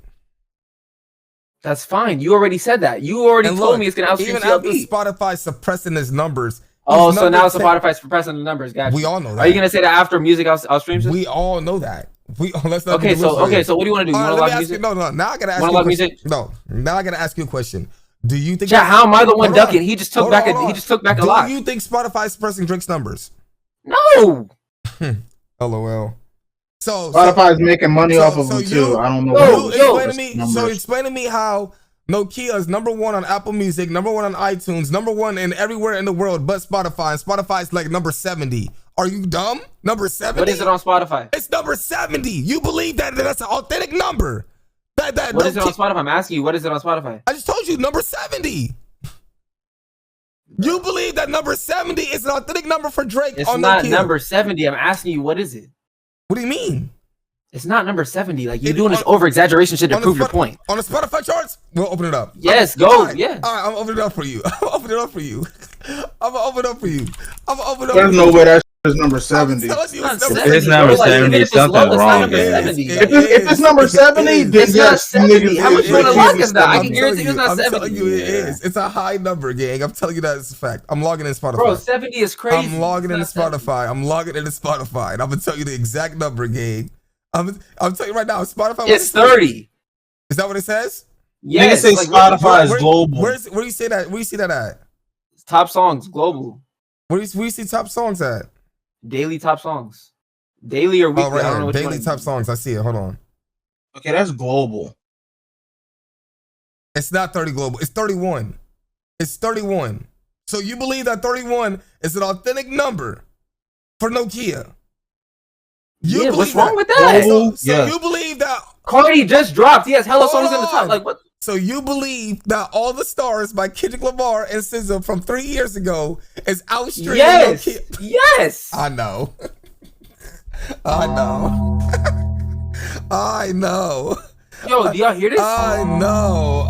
Speaker 4: That's fine. You already said that. You already told me it's gonna outstream
Speaker 2: even
Speaker 4: CLB.
Speaker 2: Even after Spotify suppressing his numbers.
Speaker 4: Oh, so now Spotify's suppressing the numbers. Gotcha.
Speaker 2: We all know that.
Speaker 4: Are you gonna say that after music outstreams?
Speaker 2: We all know that. Let's not
Speaker 4: so what do you want to do? You want to lock music?
Speaker 2: No. Now I gotta ask you a question. No, now I gotta ask you a question. Do you think?
Speaker 4: Chat, how am I the one ducking? He just took back. He just took back a lot.
Speaker 2: Do you think Spotify is suppressing Drake's numbers?
Speaker 4: No.
Speaker 2: LOL. So
Speaker 3: Spotify is making money off of them too. I don't know.
Speaker 2: Explain to me how Nokia is #1 on Apple Music, #1 on iTunes, #1 in everywhere in the world but Spotify, and Spotify's like number 70. Are you dumb? Number 70?
Speaker 4: What is it on Spotify?
Speaker 2: It's number 70. You believe that's an authentic number?
Speaker 4: What is it on Spotify? I'm asking you, what is it on Spotify?
Speaker 2: I just told you, number 70. You believe that number 70 is an authentic number for Drake?
Speaker 4: It's not number 70. I'm asking you, what is it?
Speaker 2: What do you mean?
Speaker 4: It's not number 70. Like, you're doing this over-exaggeration shit to prove your point.
Speaker 2: On the Spotify charts? We'll open it up.
Speaker 4: Yes, go.
Speaker 2: All right.
Speaker 4: Yeah.
Speaker 2: All right, I'm opening it up for you. I'm opening it up for you. I'm gonna open it up for you.
Speaker 3: There's no way that is number 70.
Speaker 8: It's number 70. Something wrong there.
Speaker 3: If it's number 70, then
Speaker 4: it's not 70. How much you want to lock us that? I can guarantee it's not 70.
Speaker 2: I'm telling you it is. It's a high number, gang. I'm telling you that it's a fact. I'm logging in Spotify.
Speaker 4: Bro, 70 is crazy.
Speaker 2: I'm logging into Spotify. I'm logging into Spotify, and I'm gonna tell you the exact number, gang. I'm telling you right now, Spotify.
Speaker 4: It's 30.
Speaker 2: Is that what it says?
Speaker 3: Yeah. Niggas say Spotify is global.
Speaker 2: Where do you say that? Where do you see that at?
Speaker 4: Top songs, global.
Speaker 2: Where do you see top songs at?
Speaker 4: Daily top songs. Daily or weekly.
Speaker 2: Oh, right.
Speaker 4: I don't know what
Speaker 2: Daily top songs. I see it. Hold on.
Speaker 3: Okay, that's global.
Speaker 2: It's not 30 global. It's 31. It's 31. So you believe that 31 is an authentic number for Nokia?
Speaker 4: What's wrong with that?
Speaker 2: So you believe that
Speaker 4: Carti just dropped. He has hella songs in the top. Like what?
Speaker 2: So you believe that All the Stars by Kendrick Lamar and SZA from 3 years ago is outstreaming Nokia?
Speaker 4: Yes.
Speaker 2: I know. I know. I know.
Speaker 4: Yo, do y'all hear this?
Speaker 2: I know.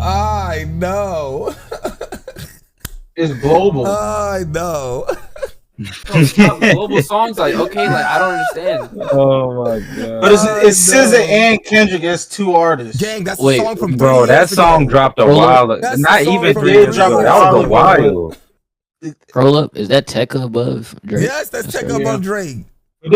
Speaker 3: It's global.
Speaker 2: I know.
Speaker 4: Global songs, like okay, like I don't understand.
Speaker 8: Oh my god!
Speaker 3: But it's SZA and Kendrick as two artists.
Speaker 2: Gang, that's a song from 3
Speaker 8: bro.
Speaker 2: years
Speaker 8: That song
Speaker 2: ago.
Speaker 8: dropped a while ago. Not even 3 years ago. That was a while.
Speaker 9: Roll up. Is that Tech above Drake?
Speaker 2: Yes, that's Tech above Drake.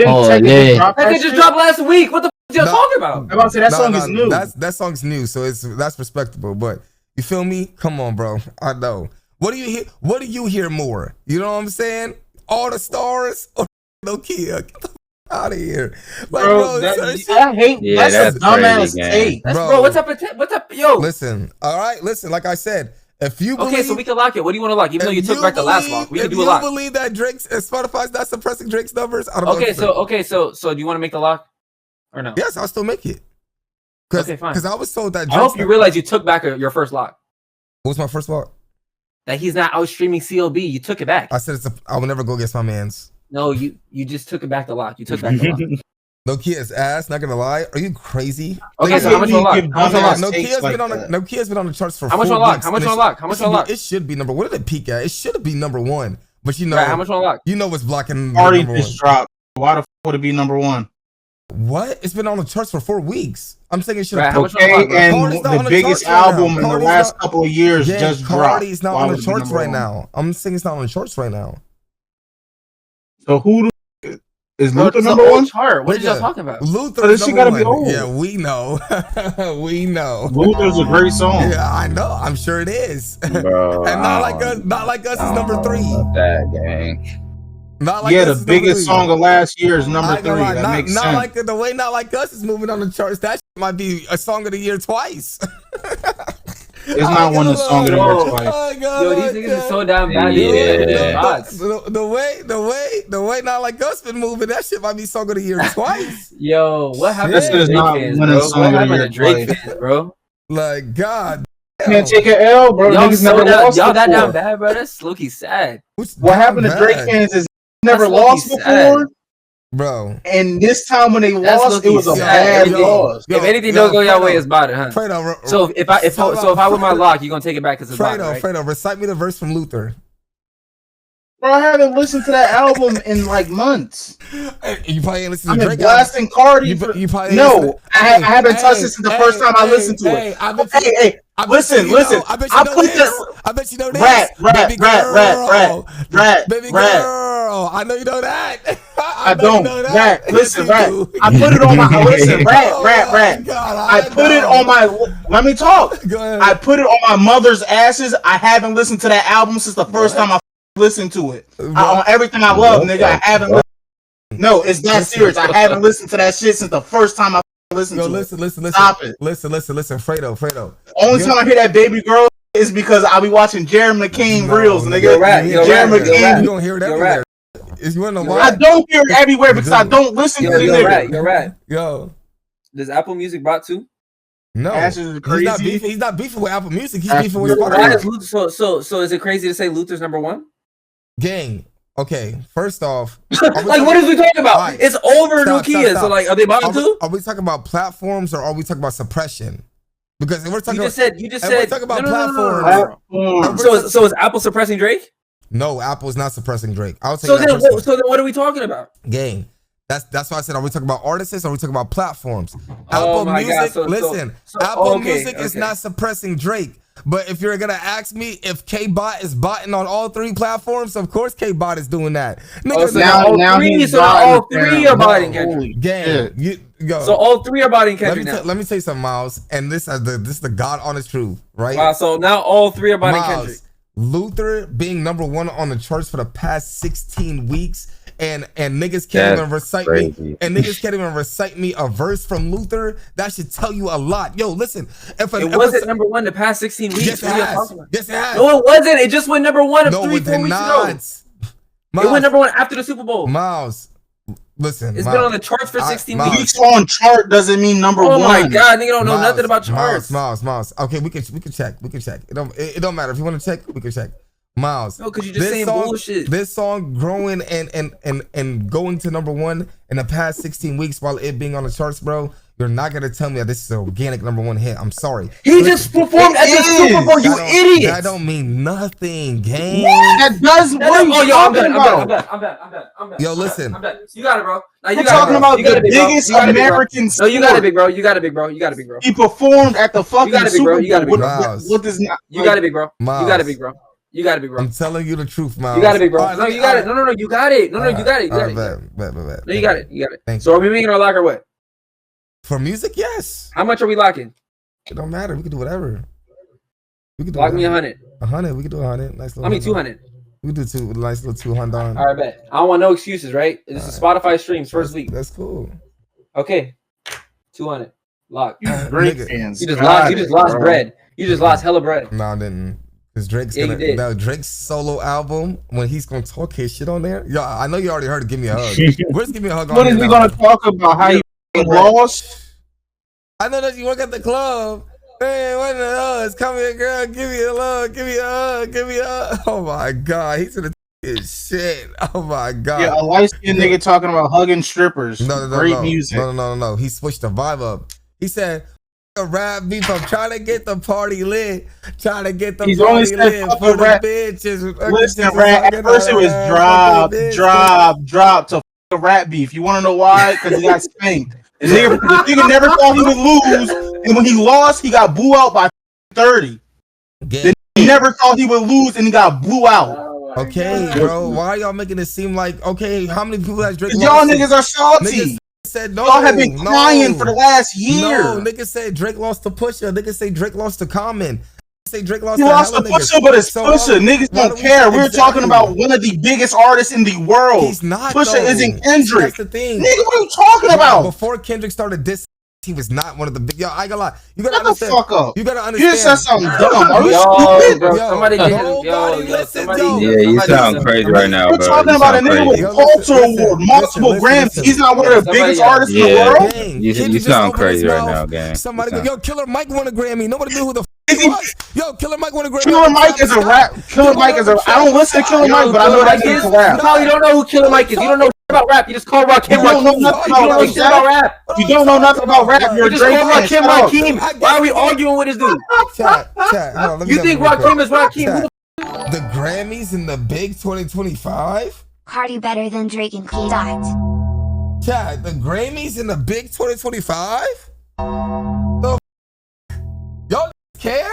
Speaker 9: Oh yeah.
Speaker 4: That just dropped last week. What the f y'all talking about?
Speaker 3: I'm about to say that song is new.
Speaker 2: That song's new, so that's respectable. But you feel me? Come on, bro. I know. What do you hear? What do you hear more? You know what I'm saying? All the Stars or Nokia? Get the f out of here, like, bro.
Speaker 3: I hate that's a dumbass take,
Speaker 4: bro. What's up? What's up, yo?
Speaker 2: Listen, all right, listen. Like I said, if you believe,
Speaker 4: so we can lock it. What do you want to lock? Even though you took back the last lock, we can do a lock.
Speaker 2: If you believe that Drake's Spotify's not suppressing Drake's numbers, I don't
Speaker 4: know. Okay, so do you want to make the lock or no?
Speaker 2: Yes, I'll still make it.
Speaker 4: Okay, fine.
Speaker 2: Because I was told that.
Speaker 4: I hope you realize you took back your first lock.
Speaker 2: What was my first lock?
Speaker 4: That he's not outstreaming CLB. You took it back.
Speaker 2: I said I will never go against my man's.
Speaker 4: No, you just took it back the lock. You took back the lock.
Speaker 2: Nokia's ass, not gonna lie. Are you crazy?
Speaker 4: Okay, so how much on lock?
Speaker 2: Nokia's been on the charts for 4 weeks.
Speaker 4: How much on lock? How much on lock?
Speaker 2: It should be number. What did it peak at? It should be number 1. But you know,
Speaker 4: how much on lock?
Speaker 2: You know what's blocking.
Speaker 3: Already just dropped. Why the f would it be number 1?
Speaker 2: What? It's been on the charts for 4 weeks. I'm saying it should.
Speaker 3: And the biggest album in the last couple of years just dropped.
Speaker 2: Carti's not on the charts right now. I'm saying it's not on the charts right now.
Speaker 3: So who is Luther number 1?
Speaker 4: Chart. What are y'all talking about?
Speaker 2: Luther.
Speaker 3: This shit gotta be old.
Speaker 2: Yeah, we know. We know.
Speaker 3: Luther's a great song.
Speaker 2: Yeah, I know. I'm sure it is.
Speaker 8: Bro,
Speaker 2: and not like us is number 3.
Speaker 8: That gang.
Speaker 2: Not like
Speaker 3: the biggest song of last year is number 3. That makes sense.
Speaker 2: Like the way Not Like Us is moving on the charts. That might be a song of the year twice.
Speaker 3: It's not one of the song of the year twice.
Speaker 4: Yo, these niggas are so damn bad.
Speaker 2: The way Not Like Us been moving, that shit might be song of the year twice.
Speaker 4: Yo, what happened
Speaker 3: this
Speaker 4: to
Speaker 3: is not winning song of the year
Speaker 4: Drake fans, bro?
Speaker 2: Like God.
Speaker 3: Can't take an L, bro.
Speaker 4: Y'all
Speaker 3: Niggas never lost.
Speaker 4: Y'all that damn bad, bro. That's low-key sad.
Speaker 3: What happened to Drake fans is never lost before,
Speaker 2: bro.
Speaker 3: And this time when they lost, it was a bad loss.
Speaker 4: If anything don't go your way, it's about it, huh? So if I win my lock, you gonna take it back because it's about it, right?
Speaker 2: Fredo, recite me the verse from Luther.
Speaker 3: Bro, I haven't listened to that album in like months.
Speaker 2: You probably ain't listened to Drake.
Speaker 3: Blasting Carti. No, I haven't touched it since the first time I listened to it. Hey, listen.
Speaker 2: I bet you know this.
Speaker 3: Rat.
Speaker 2: Baby girl, I know you know that.
Speaker 3: I don't. Rap. Listen, rap. I put it on my. Listen, rap. I put it on my. Let me talk. I put it on my mother's ashes. I haven't listened to that album since the first time I listened to it. On everything I love, nigga. I haven't listened. No, it's that serious. I haven't listened to that shit since the first time I listened to it.
Speaker 2: Listen.
Speaker 3: Stop it.
Speaker 2: Listen, Fredo.
Speaker 3: Only time I hear that baby girl is because I'll be watching Jerry McCain reels, nigga. Jerry McCain.
Speaker 2: You don't hear it everywhere. You wanna know why?
Speaker 3: I don't hear it everywhere because I don't listen to the nigga.
Speaker 4: You're right.
Speaker 2: Yo.
Speaker 4: Does Apple Music brought too?
Speaker 3: No.
Speaker 2: He's not beefing with Apple Music. He's beefing with Spotify.
Speaker 4: So is it crazy to say Luther's number one?
Speaker 2: Gang. Okay, first off,
Speaker 4: like what is we talking about? Right. It's over Nokia. So like, are they bottom two?
Speaker 2: Are we talking about platforms or are we talking about suppression? Because if we're talking,
Speaker 4: you just said.
Speaker 2: We're talking about platforms.
Speaker 4: So is Apple suppressing Drake?
Speaker 2: No, Apple is not suppressing Drake. I would say.
Speaker 4: So then what are we talking about?
Speaker 2: Gang. That's why I said, are we talking about artists or are we talking about platforms? Apple Music. Apple Music is not suppressing Drake. But if you're gonna ask me if K-Bot is botting on all three platforms, of course K-Bot is doing that.
Speaker 4: Nigga, all three are botting Kendrick.
Speaker 2: Gang,
Speaker 4: so all three are botting Kendrick now.
Speaker 2: Let me tell you something, Miles, and this is the God honest truth, right?
Speaker 4: Wow, so now all three are botting Kendrick.
Speaker 2: Luther being number one on the charts for the past 16 weeks. And niggas can't even recite me. And niggas can't even recite me a verse from Luther. That should tell you a lot. Yo, listen.
Speaker 4: It wasn't number one the past 16 weeks.
Speaker 2: Yes, it has.
Speaker 4: No, it wasn't. It just went number one of 3-4 weeks ago.
Speaker 2: Miles,
Speaker 4: it went number one after the Super Bowl.
Speaker 2: Miles, listen.
Speaker 4: It's been on the charts for 16 weeks.
Speaker 3: Weeks on chart doesn't mean number one.
Speaker 4: Oh my god, nigga don't know nothing about charts.
Speaker 2: Miles. Okay, we can check. It don't matter if you want to check. We can check. Miles.
Speaker 4: No, because you're just saying bullshit.
Speaker 2: This song growing and going to number one in the past 16 weeks while it being on the charts, bro. You're not gonna tell me that this is an organic number one hit. I'm sorry.
Speaker 4: He just performed at the Super Bowl, you idiot.
Speaker 2: That don't mean nothing, gang.
Speaker 3: That does.
Speaker 4: I'm done.
Speaker 2: Yo, listen.
Speaker 4: I'm done. You got it, bro.
Speaker 3: You're talking about the biggest American sport.
Speaker 4: No, you got it, big bro. You got it, big bro.
Speaker 3: He performed at the fucking Super Bowl.
Speaker 4: You got it, big bro.
Speaker 3: What does not?
Speaker 4: You got it, big bro. You got it, big bro. You got it, big bro.
Speaker 2: I'm telling you the truth, Miles.
Speaker 4: You got it, big bro. No, you got it. No, you got it. No, you got it.
Speaker 2: Bet.
Speaker 4: No, you got it. You got it.
Speaker 2: Thank
Speaker 4: so are we making our lock or what?
Speaker 2: For music, yes.
Speaker 4: How much are we locking?
Speaker 2: It don't matter. We can do whatever. We can do
Speaker 4: lock me 100.
Speaker 2: 100. We can do 100. Nice little.
Speaker 4: I mean 200.
Speaker 2: We can do nice little 200 on.
Speaker 4: All right, bet. I don't want no excuses, right? This is Spotify streams first week.
Speaker 2: That's cool.
Speaker 4: Okay, 200. Lock.
Speaker 3: Great fans.
Speaker 4: You just lost bread. You just lost hella bread.
Speaker 2: No, I didn't. Because Drake's solo album, when he's gonna talk his shit on there. Yo, I know you already heard Give Me a Hug. Where's Give Me a Hug?
Speaker 3: What is we gonna talk about? How you lost?
Speaker 2: I know that you work at the club. Hey, what the hell? It's come here, girl. Give me a hug. Give me a hug. Give me a hug. Oh my god, he's gonna his shit. Oh my god.
Speaker 3: Yeah, a light skinned nigga talking about hugging strippers.
Speaker 2: No.
Speaker 3: Great music.
Speaker 2: No. He switched the vibe up. He said, a rap beef. I'm trying to get the party lit. Trying to get the party lit for the bitches.
Speaker 3: Listen, rap. At first it was drop to a rap beef. You want to know why? Because he got spanked. The nigga never thought he would lose, and when he lost, he got blew out by 30. Then he never thought he would lose, and he got blew out.
Speaker 2: Okay, bro. Why are y'all making it seem like how many people has Drake lost?
Speaker 3: Y'all niggas are salty.
Speaker 2: Said no.
Speaker 3: Y'all have been crying for the last year.
Speaker 2: No, niggas said Drake lost to Pusha. Niggas say Drake lost to Common. Say Drake lost.
Speaker 3: He lost to Pusha, but it's Pusha. Niggas don't care. We're talking about one of the biggest artists in the world.
Speaker 2: He's not.
Speaker 3: Pusha isn't Kendrick.
Speaker 2: That's the thing.
Speaker 3: Nigga, what are you talking about?
Speaker 2: Before Kendrick started dissing, he was not one of the big. Yo, I got a lot. You gotta understand.
Speaker 3: Shut the fuck up.
Speaker 2: You gotta understand.
Speaker 3: You said something dumb. Are you stupid?
Speaker 4: Bro, somebody
Speaker 8: you sound crazy right now,
Speaker 3: We're talking about a nigga with Culture Award, multiple Grammys. He's not one of the biggest artists in the world.
Speaker 8: You sound crazy right now, gang.
Speaker 2: Somebody go, yo, Killer Mike won a Grammy. Nobody knew who the he was. Yo, Killer Mike won a Grammy.
Speaker 3: Killer Mike is a rap. Killer Mike is a. I don't listen to Killer Mike, but I know that he's a rap.
Speaker 4: You probably don't know who Killer Mike is. You don't know about rap. You just call Rakim.
Speaker 3: You don't know nothing about rap. You don't know nothing about rap. You're
Speaker 4: just call Rakim. Why are we arguing with this dude?
Speaker 2: Chat.
Speaker 4: You think Rakim is Rakim?
Speaker 2: The Grammys in the big 2025?
Speaker 5: Carti better than Drake and K. Dot.
Speaker 2: Chat, the Grammys in the big 2025? Y'all care?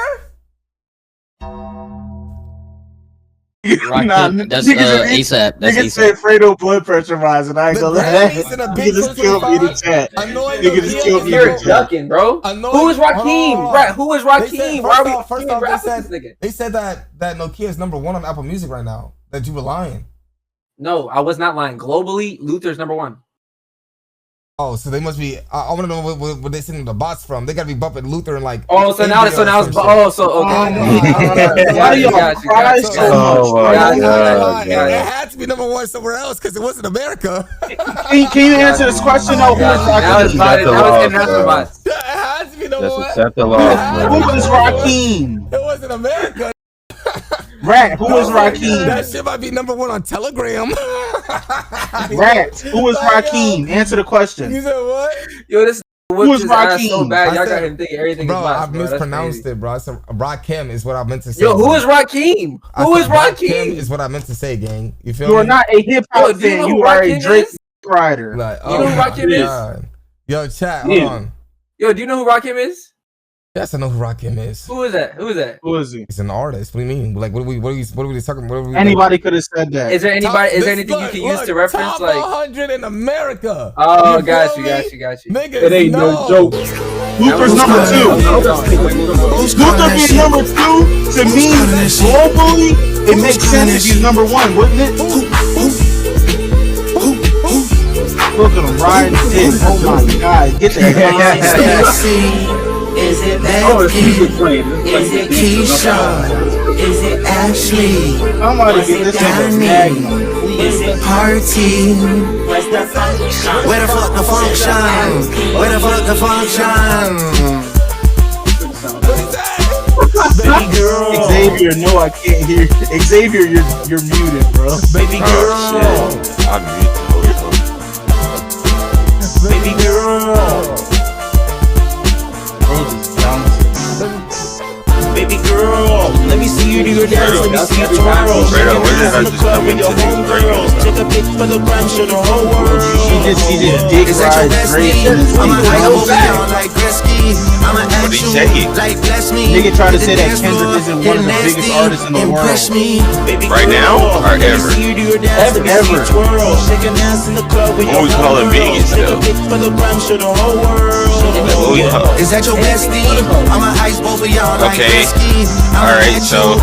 Speaker 3: Nah,
Speaker 9: that's ASAP. That's
Speaker 3: niggas said
Speaker 9: ASAP.
Speaker 3: Fredo blood pressure rising. I ain't gonna lie. Niggas just killed me in the chat. Niggas just killed me in the
Speaker 4: You're
Speaker 3: chat.
Speaker 4: ducking, bro. Who is Rakim? Right? Who is Rakim? Why are we
Speaker 2: first off, they said that Nokia is number 1 on Apple Music right now. That you were lying.
Speaker 4: No, I was not lying. Globally, Luther's number 1.
Speaker 2: Oh, so they must be. I want to know where they sending the bots from. They gotta be bumping Luther and like.
Speaker 4: Oh, so now it's okay.
Speaker 3: Why do y'all cry so much?
Speaker 2: It had to be number 1 somewhere else because it wasn't America.
Speaker 3: Can you answer this question? No,
Speaker 4: now it's international bots.
Speaker 2: It had to be number 1.
Speaker 8: Accept the loss.
Speaker 3: Who is Rakim?
Speaker 2: It wasn't America.
Speaker 3: Rat, who is Rakim?
Speaker 2: That shit might be number 1 on Telegram.
Speaker 3: Rat, who is Rakim? Answer the question.
Speaker 2: You said what?
Speaker 4: Yo, this
Speaker 3: who is Rakim?
Speaker 4: So bad. Y'all got him thinking everything
Speaker 2: bro,
Speaker 4: is bots,
Speaker 2: I mispronounced it, bro. I said Rakim is what I meant to say.
Speaker 4: Yo, who is Rakim? Who is Rakim?
Speaker 2: Is what I meant to say, gang. You feel
Speaker 3: me? You are
Speaker 2: not
Speaker 3: not a hip hop fan. You are a Drake writer.
Speaker 2: Like,
Speaker 4: you know who Rakim is?
Speaker 2: Yo, chat, hold on.
Speaker 4: Yo, do you know who Rakim is?
Speaker 2: Yes, I know who Rakim is.
Speaker 4: Who is that? Who is he?
Speaker 2: He's an artist. What do you mean? Like, what are we talking?
Speaker 3: Anybody could have said that.
Speaker 4: Is there anybody? Is there anything you can use to reference?
Speaker 2: Top
Speaker 4: like
Speaker 2: 100 in America.
Speaker 4: Oh, got you.
Speaker 2: Niggas,
Speaker 3: it ain't no joke. Luther's number 2. Luther being number 2 to me globally, it makes sense if he's number 1, wouldn't it? Look at him riding dick. Oh my god, get the heck out.
Speaker 10: Is it Becky? Is it Keisha? Is it Ashley?
Speaker 3: Somebody get this nigga.
Speaker 10: Is it Party? Where's the function? Where the fuck the function? Where the fuck the function?
Speaker 3: Baby girl. Xavier, no, I can't hear. Xavier, you're muted, bro.
Speaker 10: Baby girl.
Speaker 8: I'm muted.
Speaker 10: Baby girl. Baby girl, let me see you do your dance, let me see you twirl.
Speaker 8: Fredo, when did I just come into these girls?
Speaker 10: Take a pic for the gram, show the whole world.
Speaker 3: She just dick rides Drake.
Speaker 10: I'm like Gretzky. I'm an actual like bless me.
Speaker 3: Nigga try to say that Kendrick isn't one of the biggest artists in the world.
Speaker 8: Right now or ever?
Speaker 3: Ever.
Speaker 10: Shake an ass in the club with
Speaker 8: What we call him biggest though?
Speaker 10: for the gram, show the whole world. Is that your bestie? I'm an ice bowl for y'all like Gretzky.
Speaker 8: Alright, so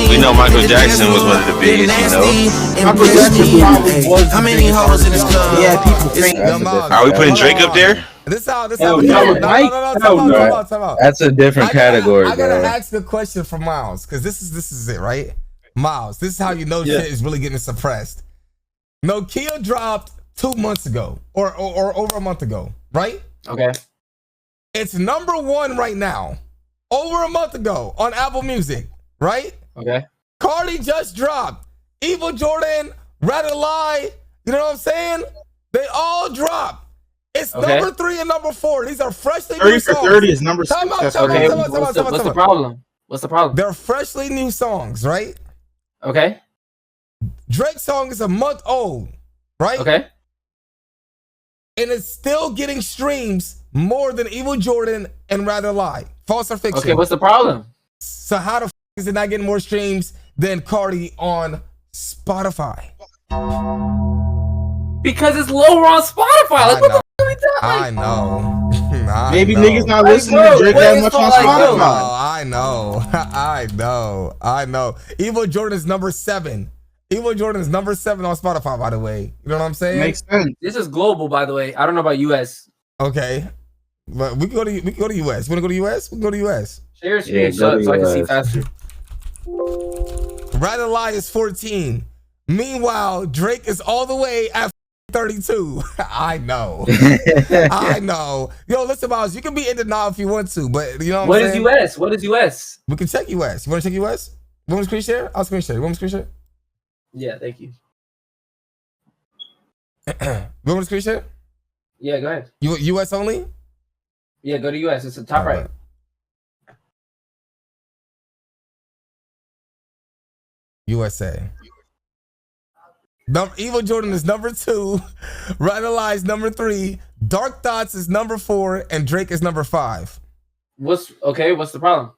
Speaker 8: we know Michael Jackson was one of the biggest, you know.
Speaker 3: Michael Jackson probably was.
Speaker 10: How many hoes in this club?
Speaker 3: Yeah, people think.
Speaker 8: Are we putting Drake up there?
Speaker 2: This how.
Speaker 3: No.
Speaker 8: That's a different category,
Speaker 2: I gotta
Speaker 8: bro.
Speaker 2: ask the question for Miles, because this is it, right? Miles, this is how you know shit is really getting suppressed. Nokia dropped 2 months ago, or over a month ago, right?
Speaker 4: Okay.
Speaker 2: It's number 1 right now, over a month ago on Apple Music, right?
Speaker 4: Okay.
Speaker 2: Carti just dropped. Evil Jordan, Rather Lie, you know what I'm saying? They all dropped. It's number 3 and number 4. These are freshly new
Speaker 3: 30 for
Speaker 2: songs.
Speaker 3: 30 is number 6.
Speaker 4: What's the problem? What's the problem?
Speaker 2: They're freshly new songs, right?
Speaker 4: Okay.
Speaker 2: Drake's song is a month old, right?
Speaker 4: Okay.
Speaker 2: And it's still getting streams more than Evil Jordan and Rather Lie. False or fiction?
Speaker 4: Okay, what's the problem?
Speaker 2: So how the f is it not getting more streams than Carti on Spotify?
Speaker 4: Because it's lower on Spotify. Like, what the f are we talking?
Speaker 2: I know.
Speaker 3: Maybe niggas not listening to Drake that much on Spotify.
Speaker 2: I know. Evil Jordan is number 7. Evil Jordan is number 7 on Spotify, by the way. You know what I'm saying?
Speaker 3: Makes sense.
Speaker 4: This is global, by the way. I don't know about US.
Speaker 2: Okay. But we can go to US. You wanna go to US? We can go to US.
Speaker 4: Share your screen so I can see faster.
Speaker 2: Rather Lie is 14. Meanwhile, Drake is all the way at 32. I know. I know. Yo, listen, Miles, you can be in denial if you want to, but you know what I'm saying?
Speaker 4: US? What is US?
Speaker 2: We can check US. You want to check US? You want me to screen share? I'll screen share. You want me to screen share?
Speaker 4: Yeah, thank you.
Speaker 2: You want me to screen share?
Speaker 4: Yeah, go ahead.
Speaker 2: US only?
Speaker 4: Yeah, go to US. It's the top right.
Speaker 2: USA. Evil Jordan is number 2. Rather Lie is number 3. Dark Thoughts is number 4, and Drake is number 5.
Speaker 4: What's the problem?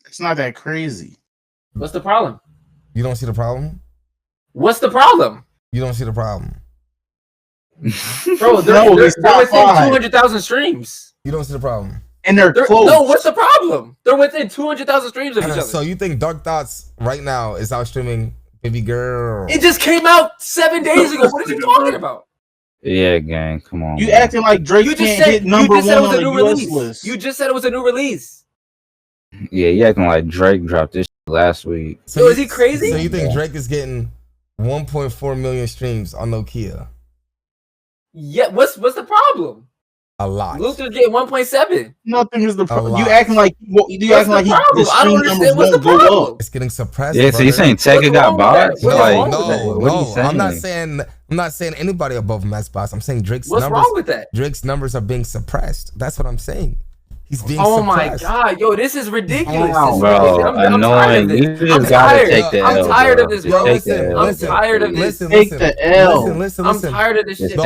Speaker 3: It's not that crazy.
Speaker 4: What's the problem?
Speaker 2: You don't see the problem?
Speaker 4: What's the problem?
Speaker 2: You don't see the problem.
Speaker 4: Bro, they're within 200,000 streams.
Speaker 2: You don't see the problem.
Speaker 3: And they're close.
Speaker 4: No, what's the problem? They're within 200,000 streams of each other.
Speaker 2: So you think Dark Thoughts right now is out streaming Baby Girl?
Speaker 4: It just came out 7 days ago. What are you talking about?
Speaker 9: Yeah, gang, come on.
Speaker 3: You acting like Drake can't hit number one on the US list.
Speaker 4: You just said it was a new release.
Speaker 9: Yeah, you acting like Drake dropped this shit last week.
Speaker 2: So
Speaker 4: is he crazy?
Speaker 2: So you think Drake is getting 1.4 million streams on Nokia?
Speaker 4: Yeah, what's the problem?
Speaker 2: A lot.
Speaker 4: Luther's getting 1.7.
Speaker 3: Nothing is the problem. You acting like
Speaker 4: I don't understand what's the problem.
Speaker 2: It's getting suppressed.
Speaker 9: Yeah, so you saying Tekka got bots?
Speaker 2: Like, no. I'm not saying anybody above him has bots. I'm saying Drake's
Speaker 4: numbers. What's wrong with that?
Speaker 2: Drake's numbers are being suppressed. That's what I'm saying. He's being
Speaker 4: suppressed.
Speaker 2: My
Speaker 4: god, yo, this is ridiculous.
Speaker 9: Wow, bro,
Speaker 4: I'm tired of this.
Speaker 9: You gotta take the L.
Speaker 4: I'm tired of this, bro.
Speaker 2: I'm
Speaker 4: tired of this.
Speaker 3: Take the L.
Speaker 2: Listen.
Speaker 4: I'm tired of this shit.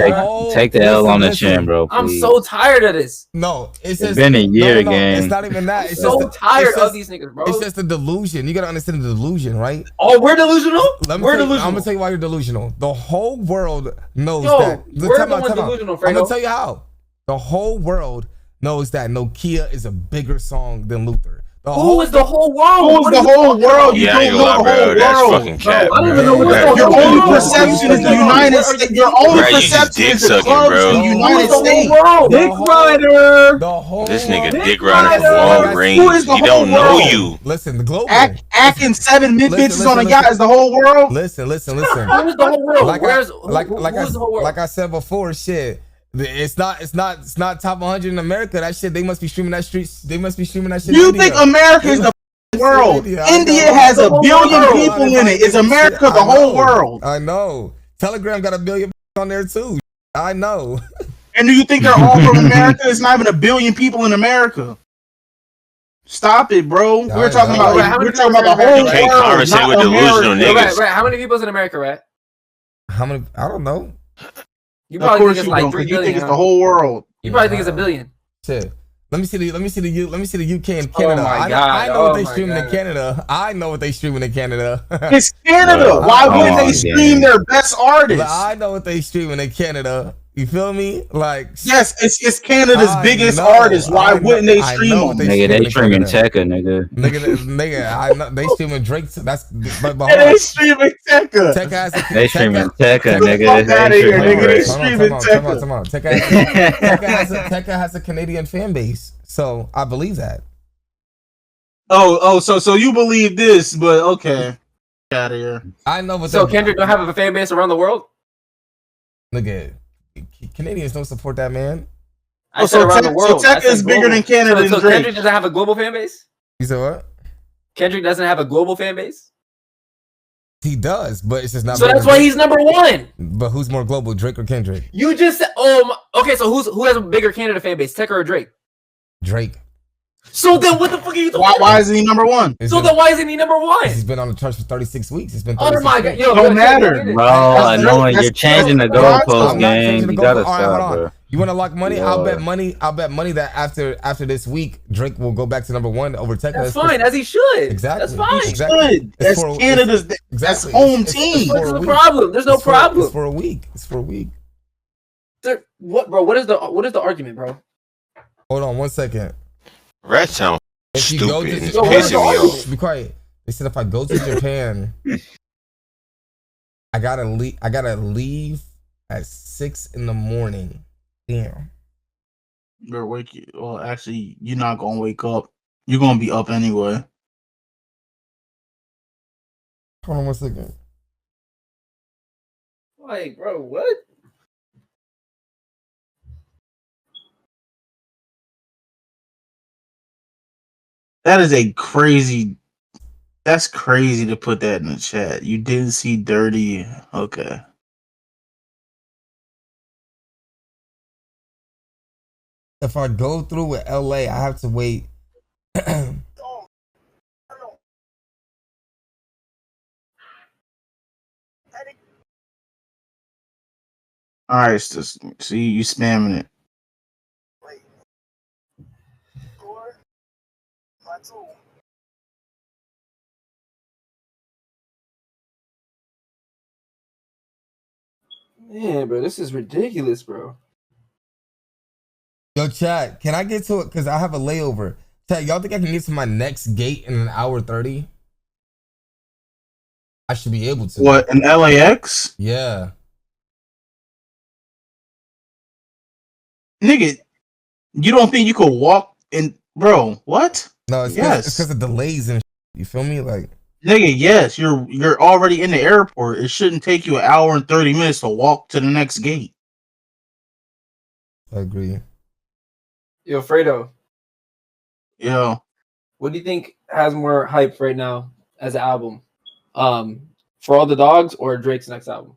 Speaker 9: Take the L on the chin, bro.
Speaker 4: I'm so tired of this.
Speaker 2: No, it's
Speaker 9: been a year again.
Speaker 2: It's not even that.
Speaker 4: It's so tired of these niggas, bro.
Speaker 2: It's just a delusion. You gotta understand the delusion, right?
Speaker 4: Oh, we're delusional?
Speaker 2: We're delusional. I'm gonna tell you why you're delusional. The whole world knows that.
Speaker 4: We're the ones delusional, Fredo.
Speaker 2: I'm gonna tell you how. The whole world knows that Nokia is a bigger song than Luther.
Speaker 4: Who is the whole world?
Speaker 3: Who is the whole world? You
Speaker 8: don't know the whole world. That's fucking cap.
Speaker 4: I don't even know what
Speaker 3: your only perception is the United States. Your only perception is the clubs in the United States.
Speaker 7: Dick Rider.
Speaker 8: This nigga Dick Rider from Walgreens. He don't know you.
Speaker 2: Listen, the global.
Speaker 3: Acting 7 bitches on a yacht is the whole world.
Speaker 2: Listen.
Speaker 4: Who is the whole world?
Speaker 2: Like I said before, shit. It's not top 100 in America. That shit, they must be streaming that shit.
Speaker 3: You think America is the world? India has a billion people in it. Is America the whole world?
Speaker 2: I know. Telegram got a billion on there too. I know.
Speaker 3: And do you think they're all from America? It's not even a billion people in America. Stop it, bro. We're talking about the whole world.
Speaker 8: Can't conversate with delusional niggas.
Speaker 4: Right, how many people's in America, right?
Speaker 2: How many? I don't know.
Speaker 4: You probably think it's like 3 billion.
Speaker 3: You think it's the whole world.
Speaker 4: You probably think it's 1 billion.
Speaker 2: Shit. Let me see the UK and Canada.
Speaker 4: Oh my God.
Speaker 2: I know what they streaming in Canada. I know what they streaming in Canada.
Speaker 3: It's Canada. Why wouldn't they stream their best artists?
Speaker 2: I know what they streaming in Canada. You feel me? Like,
Speaker 3: yes, it's Canada's biggest artist. Why wouldn't they stream them?
Speaker 9: Nigga, they streaming Tekka, nigga.
Speaker 2: Nigga, I know they streaming Drake. That's but
Speaker 3: they streaming Tekka.
Speaker 9: They streaming Tekka, nigga.
Speaker 3: They streaming Tekka.
Speaker 2: Come on. Tekka has a Canadian fan base, so I believe that.
Speaker 3: So you believe this, but okay, get out of here.
Speaker 2: I know, but
Speaker 4: so Kendrick don't have a fan base around the world.
Speaker 2: Nigga. Canadians don't support that man.
Speaker 3: So Tekka is bigger than Canada.
Speaker 4: So Kendrick doesn't have a global fan base?
Speaker 2: You said what?
Speaker 4: Kendrick doesn't have a global fan base?
Speaker 2: He does, but it's just not.
Speaker 4: So that's why he's number 1.
Speaker 2: But who's more global, Drake or Kendrick?
Speaker 4: You just said, okay. So who has a bigger Canada fan base, Tekka or Drake?
Speaker 2: Drake.
Speaker 4: So then, what the fuck are you talking about?
Speaker 3: Why isn't he number 1?
Speaker 4: So then, why isn't he number 1?
Speaker 2: He's been on the charts for 36 weeks. It's been.
Speaker 4: Oh my God! Yo,
Speaker 3: don't matter,
Speaker 9: bro. I know you're changing the goalpost game. You gotta stop, bro.
Speaker 2: You want to lock money? I'll bet money that after this week, Drake will go back to number 1 over Tekka.
Speaker 4: That's fine, as he should.
Speaker 2: Exactly.
Speaker 3: That's fine. Exactly. That's Canada's. That's home team.
Speaker 4: There's no problem. There's no problem.
Speaker 2: It's for a week.
Speaker 4: What, bro? What is the argument, bro?
Speaker 2: Hold on 1 second.
Speaker 8: Rat sound stupid. It's
Speaker 2: pissing me off. Be quiet. They said if I go to Japan, I gotta leave at 6 in the morning. Damn.
Speaker 3: Well, actually, you're not gonna wake up. You're gonna be up anyway.
Speaker 2: Hold on 1 second.
Speaker 4: Like, bro, what?
Speaker 3: That is a crazy. That's crazy to put that in the chat. You didn't see Dirty. Okay.
Speaker 2: If I go through with LA, I have to wait.
Speaker 3: All right, see you spamming it.
Speaker 4: Man, bro, this is ridiculous, bro.
Speaker 2: Yo, chat, can I get to it? Because I have a layover. Chat, y'all think I can get to my next gate in an hour 30? I should be able to.
Speaker 3: What, in LAX?
Speaker 2: Yeah.
Speaker 3: Nigga, you don't think you could walk in, bro? What?
Speaker 2: No, it's because of delays and you feel me? Like,
Speaker 3: nigga, yes, you're already in the airport. It shouldn't take you an hour and 30 minutes to walk to the next gate.
Speaker 2: I agree.
Speaker 4: Yo, Fredo.
Speaker 3: Yo.
Speaker 4: What do you think has more hype right now as an album? For All the Dogs or Drake's next album?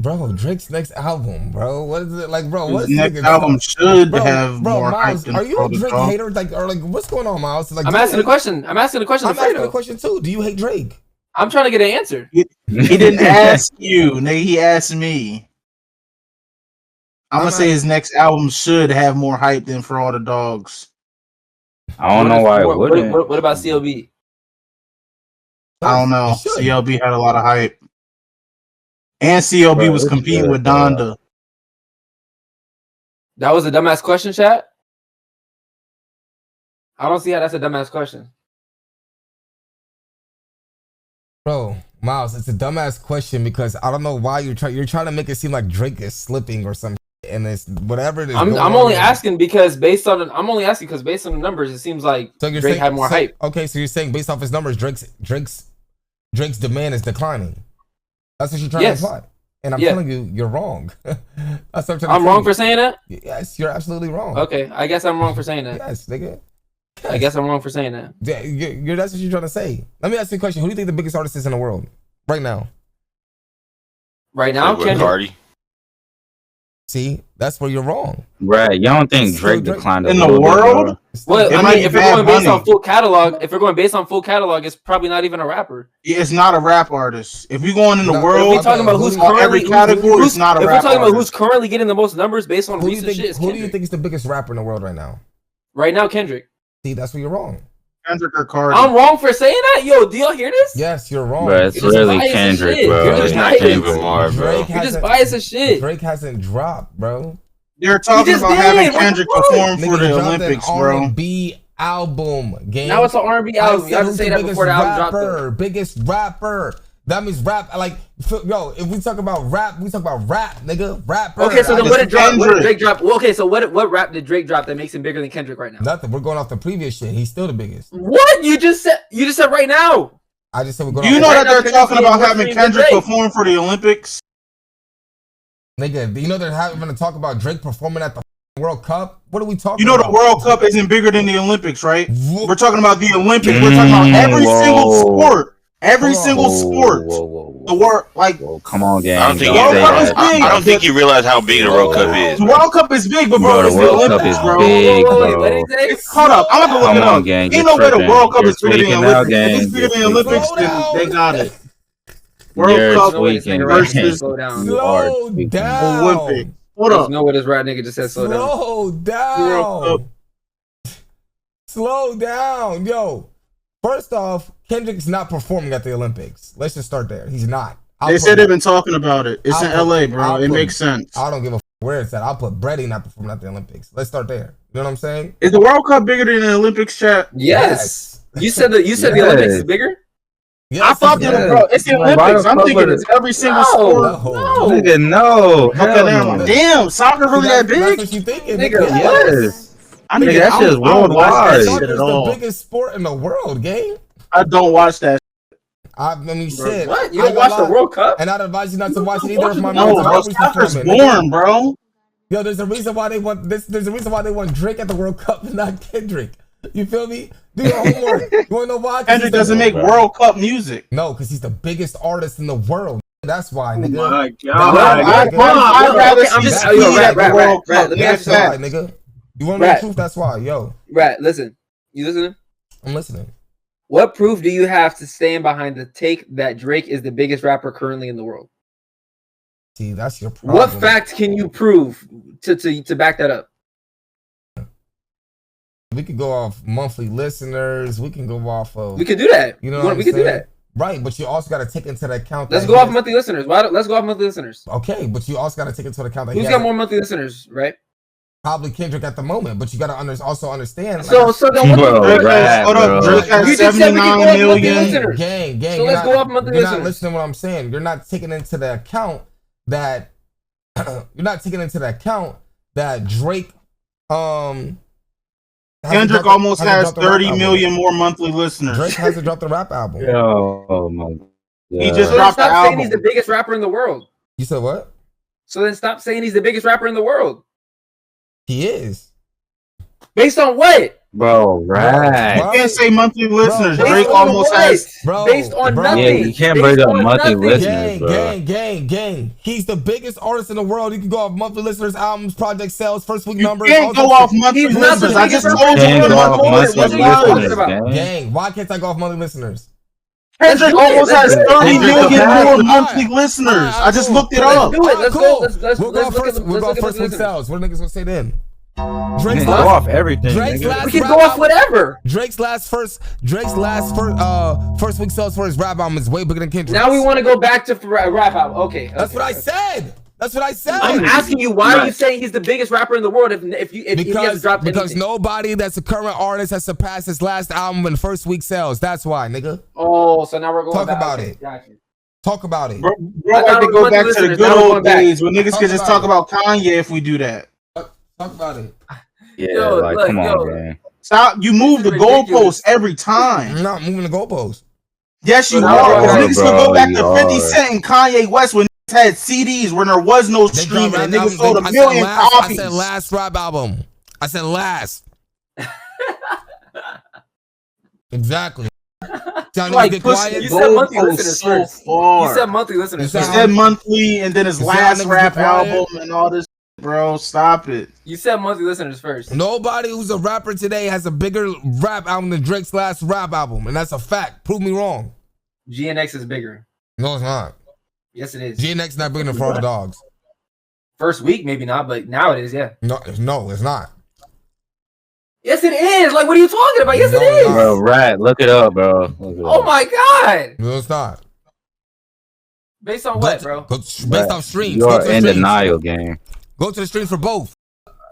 Speaker 2: Bro, Drake's next album, bro. What is it like, bro?
Speaker 3: His
Speaker 2: What's
Speaker 3: next album should have more
Speaker 2: Miles,
Speaker 3: hype than
Speaker 2: are you a Drake
Speaker 3: Dog?
Speaker 2: hater? Like, or like, what's going on, Miles? Like,
Speaker 4: I'm asking a question. I'm asking a question.
Speaker 2: I'm asking a question too. Do you hate Drake?
Speaker 4: I'm trying to get an answer.
Speaker 3: He didn't ask you, nigga. He asked me. I'm gonna say his next album should have more hype than For All the Dogs.
Speaker 9: I don't know why it wouldn't.
Speaker 4: What about CLB?
Speaker 3: I don't know. CLB had a lot of hype. And CLB was competing with Donda.
Speaker 4: That was a dumbass question, chat? I don't see how that's a dumbass question.
Speaker 2: Bro, Miles, it's a dumbass question because I don't know why you're trying to make it seem like Drake is slipping or something, and it's whatever it is.
Speaker 4: I'm only asking because based on the numbers, it seems like Drake had more hype.
Speaker 2: Okay, so you're saying based off his numbers, Drake's demand is declining. That's what you're trying to imply. And I'm telling you, you're wrong. That's what
Speaker 4: I'm wrong for saying that?
Speaker 2: Yes, you're absolutely wrong.
Speaker 4: Okay, I guess I'm wrong for saying that.
Speaker 2: Yes, nigga.
Speaker 4: I guess I'm wrong for saying that.
Speaker 2: Yeah, that's what you're trying to say. Let me ask you a question. Who do you think the biggest artist is in the world right now?
Speaker 4: Right now,
Speaker 8: Playboi Carti.
Speaker 2: See, that's where you're wrong.
Speaker 9: Right, you don't think Drake declined
Speaker 3: in the world?
Speaker 4: Well, I mean, if we're going based on full catalog, it's probably not even a rapper.
Speaker 3: Yeah, it's not a rap artist. If we're going in the world,
Speaker 4: if we're talking about who's currently
Speaker 3: every category, it's not a rap
Speaker 4: artist. If we're talking about who's
Speaker 3: artist.
Speaker 4: currently getting the most numbers based on recent shit,
Speaker 2: who do you think is the biggest rapper in the world right now?
Speaker 4: Right now, Kendrick.
Speaker 2: See, that's where you're wrong.
Speaker 3: Kendrick or Carti.
Speaker 4: I'm wrong for saying that? Yo, do y'all hear this?
Speaker 2: Yes, you're wrong.
Speaker 9: Bro, it's really Kendrick, bro.
Speaker 8: It's not Kendrick Lamar, bro.
Speaker 4: You're just biased as shit.
Speaker 2: Drake hasn't dropped, bro.
Speaker 3: They're talking about having Kendrick perform for the Olympics, bro.
Speaker 2: R&B album game.
Speaker 4: Now it's an R&B album. You have to say that before the album dropped.
Speaker 2: Biggest rapper. That means rap. Like, yo, if we talk about rap, we talk about rap, nigga. Rapper.
Speaker 4: Okay, so then what did Drake drop? Well, okay, so what rap did Drake drop that makes him bigger than Kendrick right now?
Speaker 2: Nothing. We're going off the previous shit. He's still the biggest.
Speaker 4: What? You just said right now.
Speaker 2: I just said we're going.
Speaker 3: Do you know that they're talking about having Kendrick perform for the Olympics?
Speaker 2: Nigga, do you know they're having to talk about Drake performing at the World Cup? What are we talking about?
Speaker 3: You know the World Cup isn't bigger than the Olympics, right? We're talking about the Olympics. We're talking about every single sport. Every single sport. The world, like,
Speaker 9: come on, gang.
Speaker 8: I don't think you realize how big the World Cup is.
Speaker 3: The World Cup is big, but bro, it's the Olympics, bro. Hold up, I'm about to look it up. Ain't no way the World Cup is bigger than the Olympics. If it's bigger than the Olympics, then they got it. World Cup versus
Speaker 4: slow down.
Speaker 2: Slow down.
Speaker 3: Olympics. Hold up.
Speaker 4: Know what this rat nigga just said? Slow
Speaker 2: down. Slow down, yo. First off, Kendrick's not performing at the Olympics. Let's just start there. He's not.
Speaker 3: They said they've been talking about it. It's in LA, bro. It makes sense.
Speaker 2: I don't give a where it's at. I'll put Brady not performing at the Olympics. Let's start there. You know what I'm saying?
Speaker 3: Is the World Cup bigger than the Olympics, chat?
Speaker 4: Yes. You said the Olympics is bigger?
Speaker 3: Yes, I thought that, bro. It's the Olympics. I'm thinking it's every single sport.
Speaker 9: No. Nigga, no.
Speaker 3: Okay, damn, soccer really that big?
Speaker 2: That's what you thinking,
Speaker 4: nigga?
Speaker 9: Yes.
Speaker 3: I mean,
Speaker 9: that shit is worldwide.
Speaker 2: Soccer is the biggest sport in the world, gang.
Speaker 3: I don't watch that.
Speaker 2: I mean, shit.
Speaker 4: What? You don't watch the World Cup?
Speaker 2: And I'd advise you not to watch it either. If my
Speaker 3: no, bro, soccer's boring, bro.
Speaker 2: Yo, there's a reason why they want this. There's a reason why they want Drake at the World Cup and not Kendrick. You feel me? Do your homework. You wanna know why?
Speaker 3: Kendrick doesn't make World Cup music.
Speaker 2: No, because he's the biggest artist in the world. That's why, nigga.
Speaker 7: Oh my God.
Speaker 3: I'd rather see Speed at the World Cup.
Speaker 2: That's why, nigga. You want to know the truth? That's why, yo.
Speaker 4: Rat, listen. You listening?
Speaker 2: I'm listening.
Speaker 4: What proof do you have to stand behind the take that Drake is the biggest rapper currently in the world?
Speaker 2: See, that's your problem.
Speaker 4: What fact can you prove to back that up?
Speaker 2: We could go off monthly listeners. We can go off of.
Speaker 4: We could do that.
Speaker 2: You know,
Speaker 4: we could do that.
Speaker 2: Right, but you also got to take into the account.
Speaker 4: Let's go off monthly listeners. Let's go off monthly listeners.
Speaker 2: Okay, but you also got to take into account that
Speaker 4: who's got more monthly listeners, right?
Speaker 2: Probably Kendrick at the moment, but you got to also understand.
Speaker 4: So then what?
Speaker 3: Drake has 79 million.
Speaker 2: Gang.
Speaker 4: So let's go off monthly listeners.
Speaker 2: You're not listening to what I'm saying. You're not taking into the account that Drake.
Speaker 3: Kendrick almost has 30 million more monthly listeners.
Speaker 2: Drake hasn't dropped a rap album.
Speaker 9: Oh my God.
Speaker 3: He just dropped the album.
Speaker 4: Stop saying he's the biggest rapper in the world.
Speaker 2: You said what?
Speaker 4: So then stop saying he's the biggest rapper in the world.
Speaker 2: He is.
Speaker 4: Based on what?
Speaker 9: Bro, right.
Speaker 3: You can't say monthly listeners. Drake almost has.
Speaker 4: Based on nothing.
Speaker 9: Yeah, you can't bring up monthly listeners, bro.
Speaker 2: Gang. He's the biggest artist in the world. You can go off monthly listeners, albums, project sales, first week numbers.
Speaker 3: You can't go off monthly listeners. I just told you
Speaker 2: Gang, why can't I go off monthly listeners?
Speaker 3: Kendrick almost has 30 million more monthly listeners. I just looked it up.
Speaker 4: Let's go.
Speaker 2: We'll go first week sales. What are niggas gonna say then?
Speaker 9: Drake's go off everything.
Speaker 4: We can go off whatever.
Speaker 2: Drake's last first week sales for his rap album is way bigger than Kendrick.
Speaker 4: Now we want to go back to rap album. Okay.
Speaker 2: That's what I said.
Speaker 4: I'm asking you, why are you saying he's the biggest rapper in the world if he hasn't dropped anything?
Speaker 2: Because nobody that's a current artist has surpassed his last album in first week sales. That's why, nigga.
Speaker 4: Oh, so now we're going
Speaker 2: Talk
Speaker 4: back.
Speaker 2: about it.
Speaker 4: Gotcha.
Speaker 2: Talk about it.
Speaker 3: Bro, I like to go back to the good old days when niggas could just talk about Kanye if we do that.
Speaker 2: Talk about it.
Speaker 9: Yeah, come on, man.
Speaker 3: Stop. You move the goalposts every time.
Speaker 2: I'm not moving the goalposts.
Speaker 3: Yes, you are. Niggas could go back to 50 Cent and Kanye West when niggas had CDs when there was no streaming and niggas sold a million copies.
Speaker 2: I said last rap album. I said last. Exactly.
Speaker 3: Like,
Speaker 4: you said monthly listeners first. You said monthly listeners.
Speaker 3: You said monthly and then his last rap album and all this. Bro, stop it.
Speaker 4: You said monthly listeners first.
Speaker 2: Nobody who's a rapper today has a bigger rap album than Drake's last rap album, and that's a fact. Prove me wrong.
Speaker 4: GNX is bigger.
Speaker 2: No, it's not.
Speaker 4: Yes, it is.
Speaker 2: GNX not bigger than For All the Dogs.
Speaker 4: First week, maybe not, but now it is, yeah.
Speaker 2: No, it's not.
Speaker 4: Yes, it is. Like, what are you talking about? Yes, it is.
Speaker 9: Bro, look it up, bro.
Speaker 4: Oh my God.
Speaker 2: No, it's not.
Speaker 4: Based on what, bro?
Speaker 2: Based off streams.
Speaker 9: You're in denial, gang.
Speaker 2: Go to the streams for both.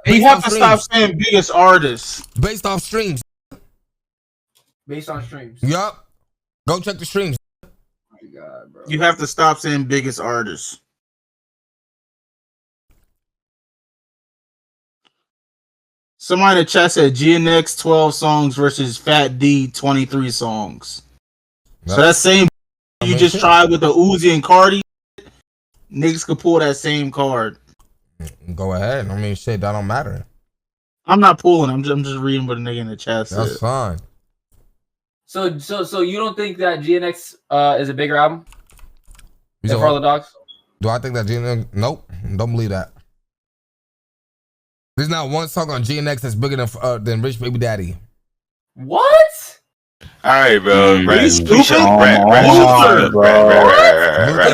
Speaker 3: You have to stop saying biggest artists.
Speaker 2: Based off streams.
Speaker 4: Based on streams.
Speaker 2: Yup. Go check the streams.
Speaker 4: Oh my God, bro.
Speaker 3: You have to stop saying biggest artists. Somebody in the chat said GNX 12 songs versus Fat D 23 songs. So that same you just tried with the Uzi and Carti, niggas could pull that same card.
Speaker 2: Go ahead. I mean, shit, that don't matter.
Speaker 3: I'm not pulling. I'm just reading what a nigga in the chat said.
Speaker 2: That's fine.
Speaker 4: So you don't think that GNX is a bigger album than For All the Dogs?
Speaker 2: Do I think that GNX? Nope. Don't believe that. There's not one song on GNX that's bigger than Rich Baby Daddy.
Speaker 4: What?
Speaker 8: All right, bro.
Speaker 3: Are you stupid?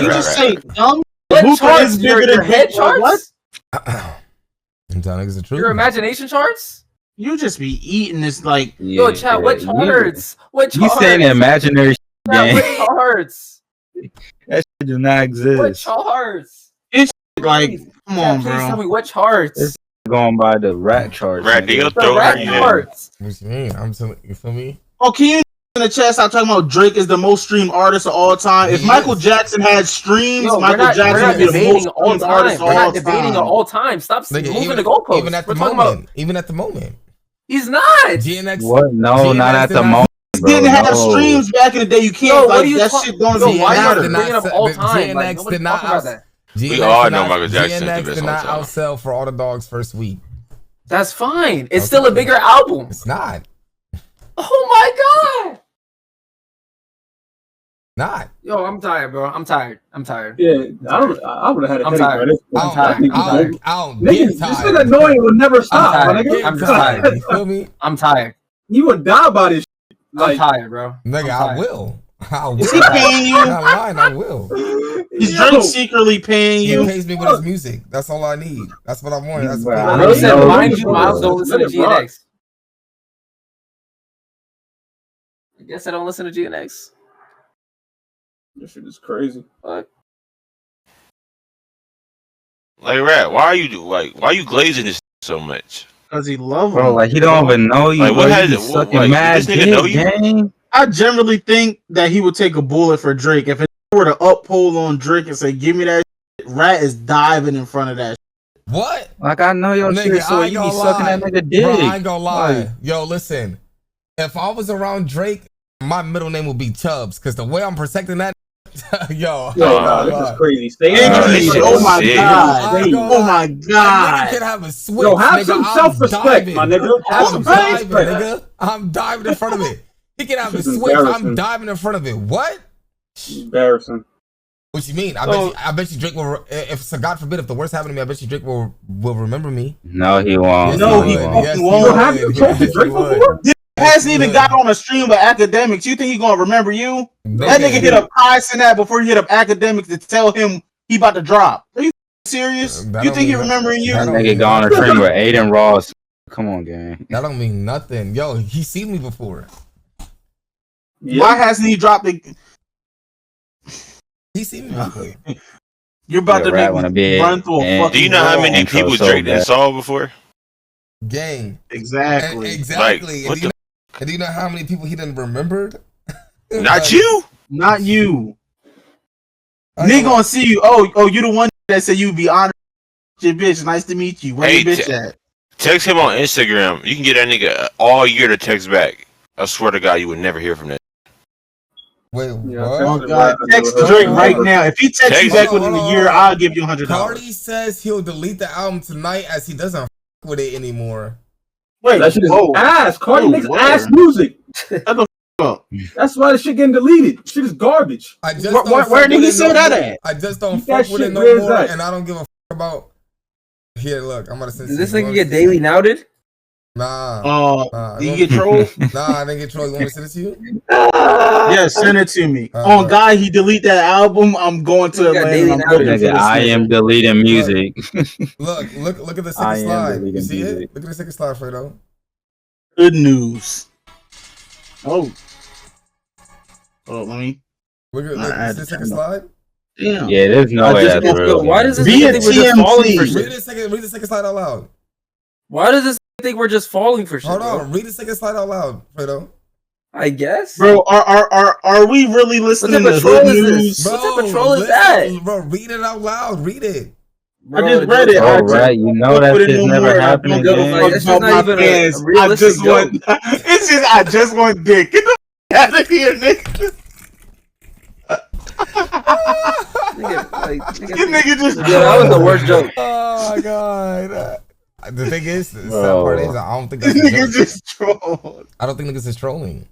Speaker 3: You just say dumb.
Speaker 4: What charts? Your head charts?
Speaker 2: I'm telling niggas the truth.
Speaker 4: Your imagination charts?
Speaker 3: You just be eating this like.
Speaker 4: Yo, chat. What charts? What charts?
Speaker 9: You saying imaginary game?
Speaker 4: What charts?
Speaker 9: That shit do not exist.
Speaker 4: What charts?
Speaker 3: It's like, come on,
Speaker 4: please
Speaker 3: bro.
Speaker 4: Tell me what charts.
Speaker 9: It's going by the rat charts.
Speaker 8: Rat deal,
Speaker 4: the rat charts.
Speaker 2: What you mean? You feel me?
Speaker 3: Oh, can you in the chat stop talking about Drake is the most streamed artist of all time? If Michael Jackson had streams, Michael Jackson would be the most streamed artist of all time.
Speaker 4: We're not debating all time. Stop moving the goalposts.
Speaker 2: Even at the moment.
Speaker 4: He's not.
Speaker 2: GNX.
Speaker 9: What? No, not at the moment.
Speaker 3: Bro, didn't have streams back in the day. You can't that shit don't even matter.
Speaker 4: Bringing up all time.
Speaker 2: GNX did not out.
Speaker 8: We all know Michael Jackson.
Speaker 2: GNX did not outsell For All the Dogs first week.
Speaker 4: That's fine. It's still a bigger album.
Speaker 2: It's not.
Speaker 4: Oh my God.
Speaker 2: Not.
Speaker 4: Yo, I'm tired, bro. I'm tired.
Speaker 7: Yeah, I would have had a headache.
Speaker 4: Tired.
Speaker 2: I don't get tired.
Speaker 7: This nigga annoying will never stop.
Speaker 4: I'm just tired.
Speaker 2: You feel me?
Speaker 4: I'm tired.
Speaker 7: You would die by this shit.
Speaker 4: I'm tired, bro.
Speaker 2: Nigga, I will.
Speaker 3: Is he paying you?
Speaker 2: I'm not lying, I will.
Speaker 3: Is Drake secretly paying you?
Speaker 2: He pays me with his music. That's all I need. That's what I want. That's what
Speaker 4: I really said, mind you, Miles don't listen to GNX. I guess I don't listen to GNX.
Speaker 7: This shit is crazy.
Speaker 4: What?
Speaker 8: Like, Rat, why are you glazing this so much?
Speaker 3: Because he loves
Speaker 9: Bro,
Speaker 3: him.
Speaker 9: like he don't even know you.
Speaker 8: Like, what
Speaker 9: bro.
Speaker 8: has
Speaker 9: You
Speaker 8: it?
Speaker 9: sucking
Speaker 8: Like,
Speaker 9: mad
Speaker 8: this nigga know
Speaker 9: dick,
Speaker 8: you?
Speaker 9: gang.
Speaker 3: I generally think that he would take a bullet for Drake. If it were to uphold on Drake and say, give me that shit, Rat is diving in front of that shit.
Speaker 2: What?
Speaker 9: Like I know your
Speaker 2: Nigga,
Speaker 9: shit, so
Speaker 2: I
Speaker 9: you
Speaker 2: ain't
Speaker 9: be
Speaker 2: gonna
Speaker 9: sucking
Speaker 2: lie.
Speaker 9: that nigga dick.
Speaker 2: Bro, I ain't gonna lie.
Speaker 9: Like,
Speaker 2: Yo, listen. If I was around Drake, my middle name would be Chubbs, because the way I'm protecting that, yo,
Speaker 7: This is crazy. Stay
Speaker 3: Oh my god. Oh my
Speaker 2: Nigga
Speaker 3: god.
Speaker 2: can have a switch.
Speaker 7: Yo, have
Speaker 2: nigga,
Speaker 7: some
Speaker 2: I'm
Speaker 7: self-respect,
Speaker 2: diving.
Speaker 7: my nigga. Have some
Speaker 2: diving,
Speaker 7: self-respect.
Speaker 2: nigga. I'm diving in front of it. He can have a
Speaker 7: This is
Speaker 2: switch. I'm
Speaker 7: embarrassing.
Speaker 2: diving in front of it. What?
Speaker 7: Embarrassing.
Speaker 2: What you mean? I bet you Drake will. If so, God forbid, if the worst happened to me, I bet you Drake will remember me.
Speaker 9: no, he won't.
Speaker 2: Yes,
Speaker 3: No,
Speaker 2: he
Speaker 3: he
Speaker 2: would.
Speaker 3: fucking
Speaker 2: Yes,
Speaker 3: won't.
Speaker 2: he would.
Speaker 7: Have you talked to
Speaker 2: Yes,
Speaker 7: Drake
Speaker 2: he would.
Speaker 7: before?
Speaker 3: He hasn't even got on a stream with academics. You think he gonna remember you? That nigga hit up Kai Sinat before he hit up academics to tell him he about to drop. Are you serious?
Speaker 2: That
Speaker 3: You
Speaker 2: don't
Speaker 3: think he
Speaker 2: mean
Speaker 3: remembering you?
Speaker 2: that don't
Speaker 9: Nigga
Speaker 2: mean
Speaker 9: go on a
Speaker 2: nothing.
Speaker 9: train with Aiden Ross. Come on, gang.
Speaker 2: That don't mean nothing. Yo, he seen me before.
Speaker 3: Why hasn't he dropped the?
Speaker 2: He seen me before.
Speaker 3: You're about
Speaker 9: Yeah,
Speaker 3: to
Speaker 9: Rat wanna
Speaker 3: make
Speaker 9: be
Speaker 3: me run through a
Speaker 9: and-
Speaker 3: fucking
Speaker 8: Do you know how many
Speaker 3: wall.
Speaker 9: Intro
Speaker 8: people
Speaker 9: so
Speaker 8: Drake done
Speaker 9: bad.
Speaker 8: saw before?
Speaker 2: Gang.
Speaker 3: Exactly.
Speaker 2: Exactly.
Speaker 8: Like, what
Speaker 2: And do you know how many people he done remembered?
Speaker 8: Not you.
Speaker 3: Not you.
Speaker 2: I
Speaker 3: Nigga
Speaker 2: know.
Speaker 3: gonna see you. Oh, you the one that said you be honored. Your bitch. Nice to meet you. Where
Speaker 8: Hey,
Speaker 3: your bitch at?
Speaker 8: Text him on Instagram. You can get that nigga all year to text back. I swear to God, you would never hear from that.
Speaker 2: Wait,
Speaker 7: Yeah,
Speaker 2: what?
Speaker 3: Oh God, text
Speaker 2: Hold
Speaker 3: Drake
Speaker 2: on.
Speaker 3: right now. If he texts you back
Speaker 2: Hold on,
Speaker 3: within a
Speaker 2: hold
Speaker 3: year,
Speaker 2: on.
Speaker 3: I'll give you $100.
Speaker 2: Carti says he'll delete the album tonight as he doesn't with it anymore.
Speaker 3: Wait,
Speaker 7: That shit is ass. Cardi makes ass music.
Speaker 3: Shut the up.
Speaker 7: That's why the shit getting deleted. Shit is garbage.
Speaker 2: I just
Speaker 3: Where-
Speaker 2: don't
Speaker 3: where
Speaker 2: fuck
Speaker 3: did
Speaker 2: with
Speaker 3: he
Speaker 2: it
Speaker 3: say
Speaker 2: no
Speaker 3: that
Speaker 2: more.
Speaker 3: at?
Speaker 2: I just don't
Speaker 7: Keep that
Speaker 2: fuck with it
Speaker 7: shit
Speaker 2: no
Speaker 7: where it's
Speaker 2: more,
Speaker 7: at.
Speaker 2: and I don't give a fuck about. Here, look, I'm gonna send.
Speaker 4: Did this
Speaker 2: you.
Speaker 4: nigga get daily nouted?
Speaker 2: Nah.
Speaker 3: Do you get trolled?
Speaker 2: Nah, I didn't get trolled. You want me to send it to you?
Speaker 3: Yeah, send it to me. On God, he delete that album. I'm going to Atlanta. I'm voting for
Speaker 9: Nigga,
Speaker 3: this
Speaker 9: I
Speaker 3: nigga.
Speaker 9: am deleting music.
Speaker 2: Look at the
Speaker 9: I
Speaker 2: second
Speaker 9: am
Speaker 2: slide. You
Speaker 9: deleting
Speaker 2: see
Speaker 9: music.
Speaker 2: it? Look at the second slide, Fredo.
Speaker 3: Good news. Oh, let me.
Speaker 2: Look at
Speaker 3: I had
Speaker 2: the
Speaker 3: to
Speaker 2: second
Speaker 3: turn
Speaker 2: slide.
Speaker 3: Damn.
Speaker 9: Yeah, there's no
Speaker 3: I
Speaker 9: way
Speaker 3: just
Speaker 9: that's
Speaker 3: woke
Speaker 9: real.
Speaker 3: up.
Speaker 4: Why does this
Speaker 3: Via
Speaker 4: nigga think we're just falling for
Speaker 3: TMZ.
Speaker 4: shit?
Speaker 2: Read the second slide out loud.
Speaker 4: Why does this nigga think we're just falling for shit?
Speaker 2: Hold
Speaker 4: bro?
Speaker 2: on, read the second slide out loud, Fredo.
Speaker 4: I guess.
Speaker 3: Bro, are we really listening
Speaker 4: What
Speaker 3: to
Speaker 4: type of troll
Speaker 3: hood
Speaker 4: is
Speaker 3: news?
Speaker 4: this? What type of troll is
Speaker 2: listen,
Speaker 4: that?
Speaker 2: Bro, read it out loud. Read it.
Speaker 3: I just read it.
Speaker 9: Oh, right. You know that shit's never happening
Speaker 3: I don't give a
Speaker 9: again.
Speaker 3: fuck
Speaker 4: That's
Speaker 3: about
Speaker 4: just not
Speaker 3: my
Speaker 4: even a
Speaker 3: fans. I
Speaker 4: realistic
Speaker 3: just want. It's just I just want dick. Get the out of here, nigga. This nigga just.
Speaker 4: Yeah, that was the worst joke.
Speaker 2: Oh my god. The thing is, the sad
Speaker 9: Bro.
Speaker 2: part is, I don't think
Speaker 3: This
Speaker 2: that's a
Speaker 3: nigga
Speaker 2: joke.
Speaker 3: just trolled.
Speaker 2: I don't think niggas is trolling.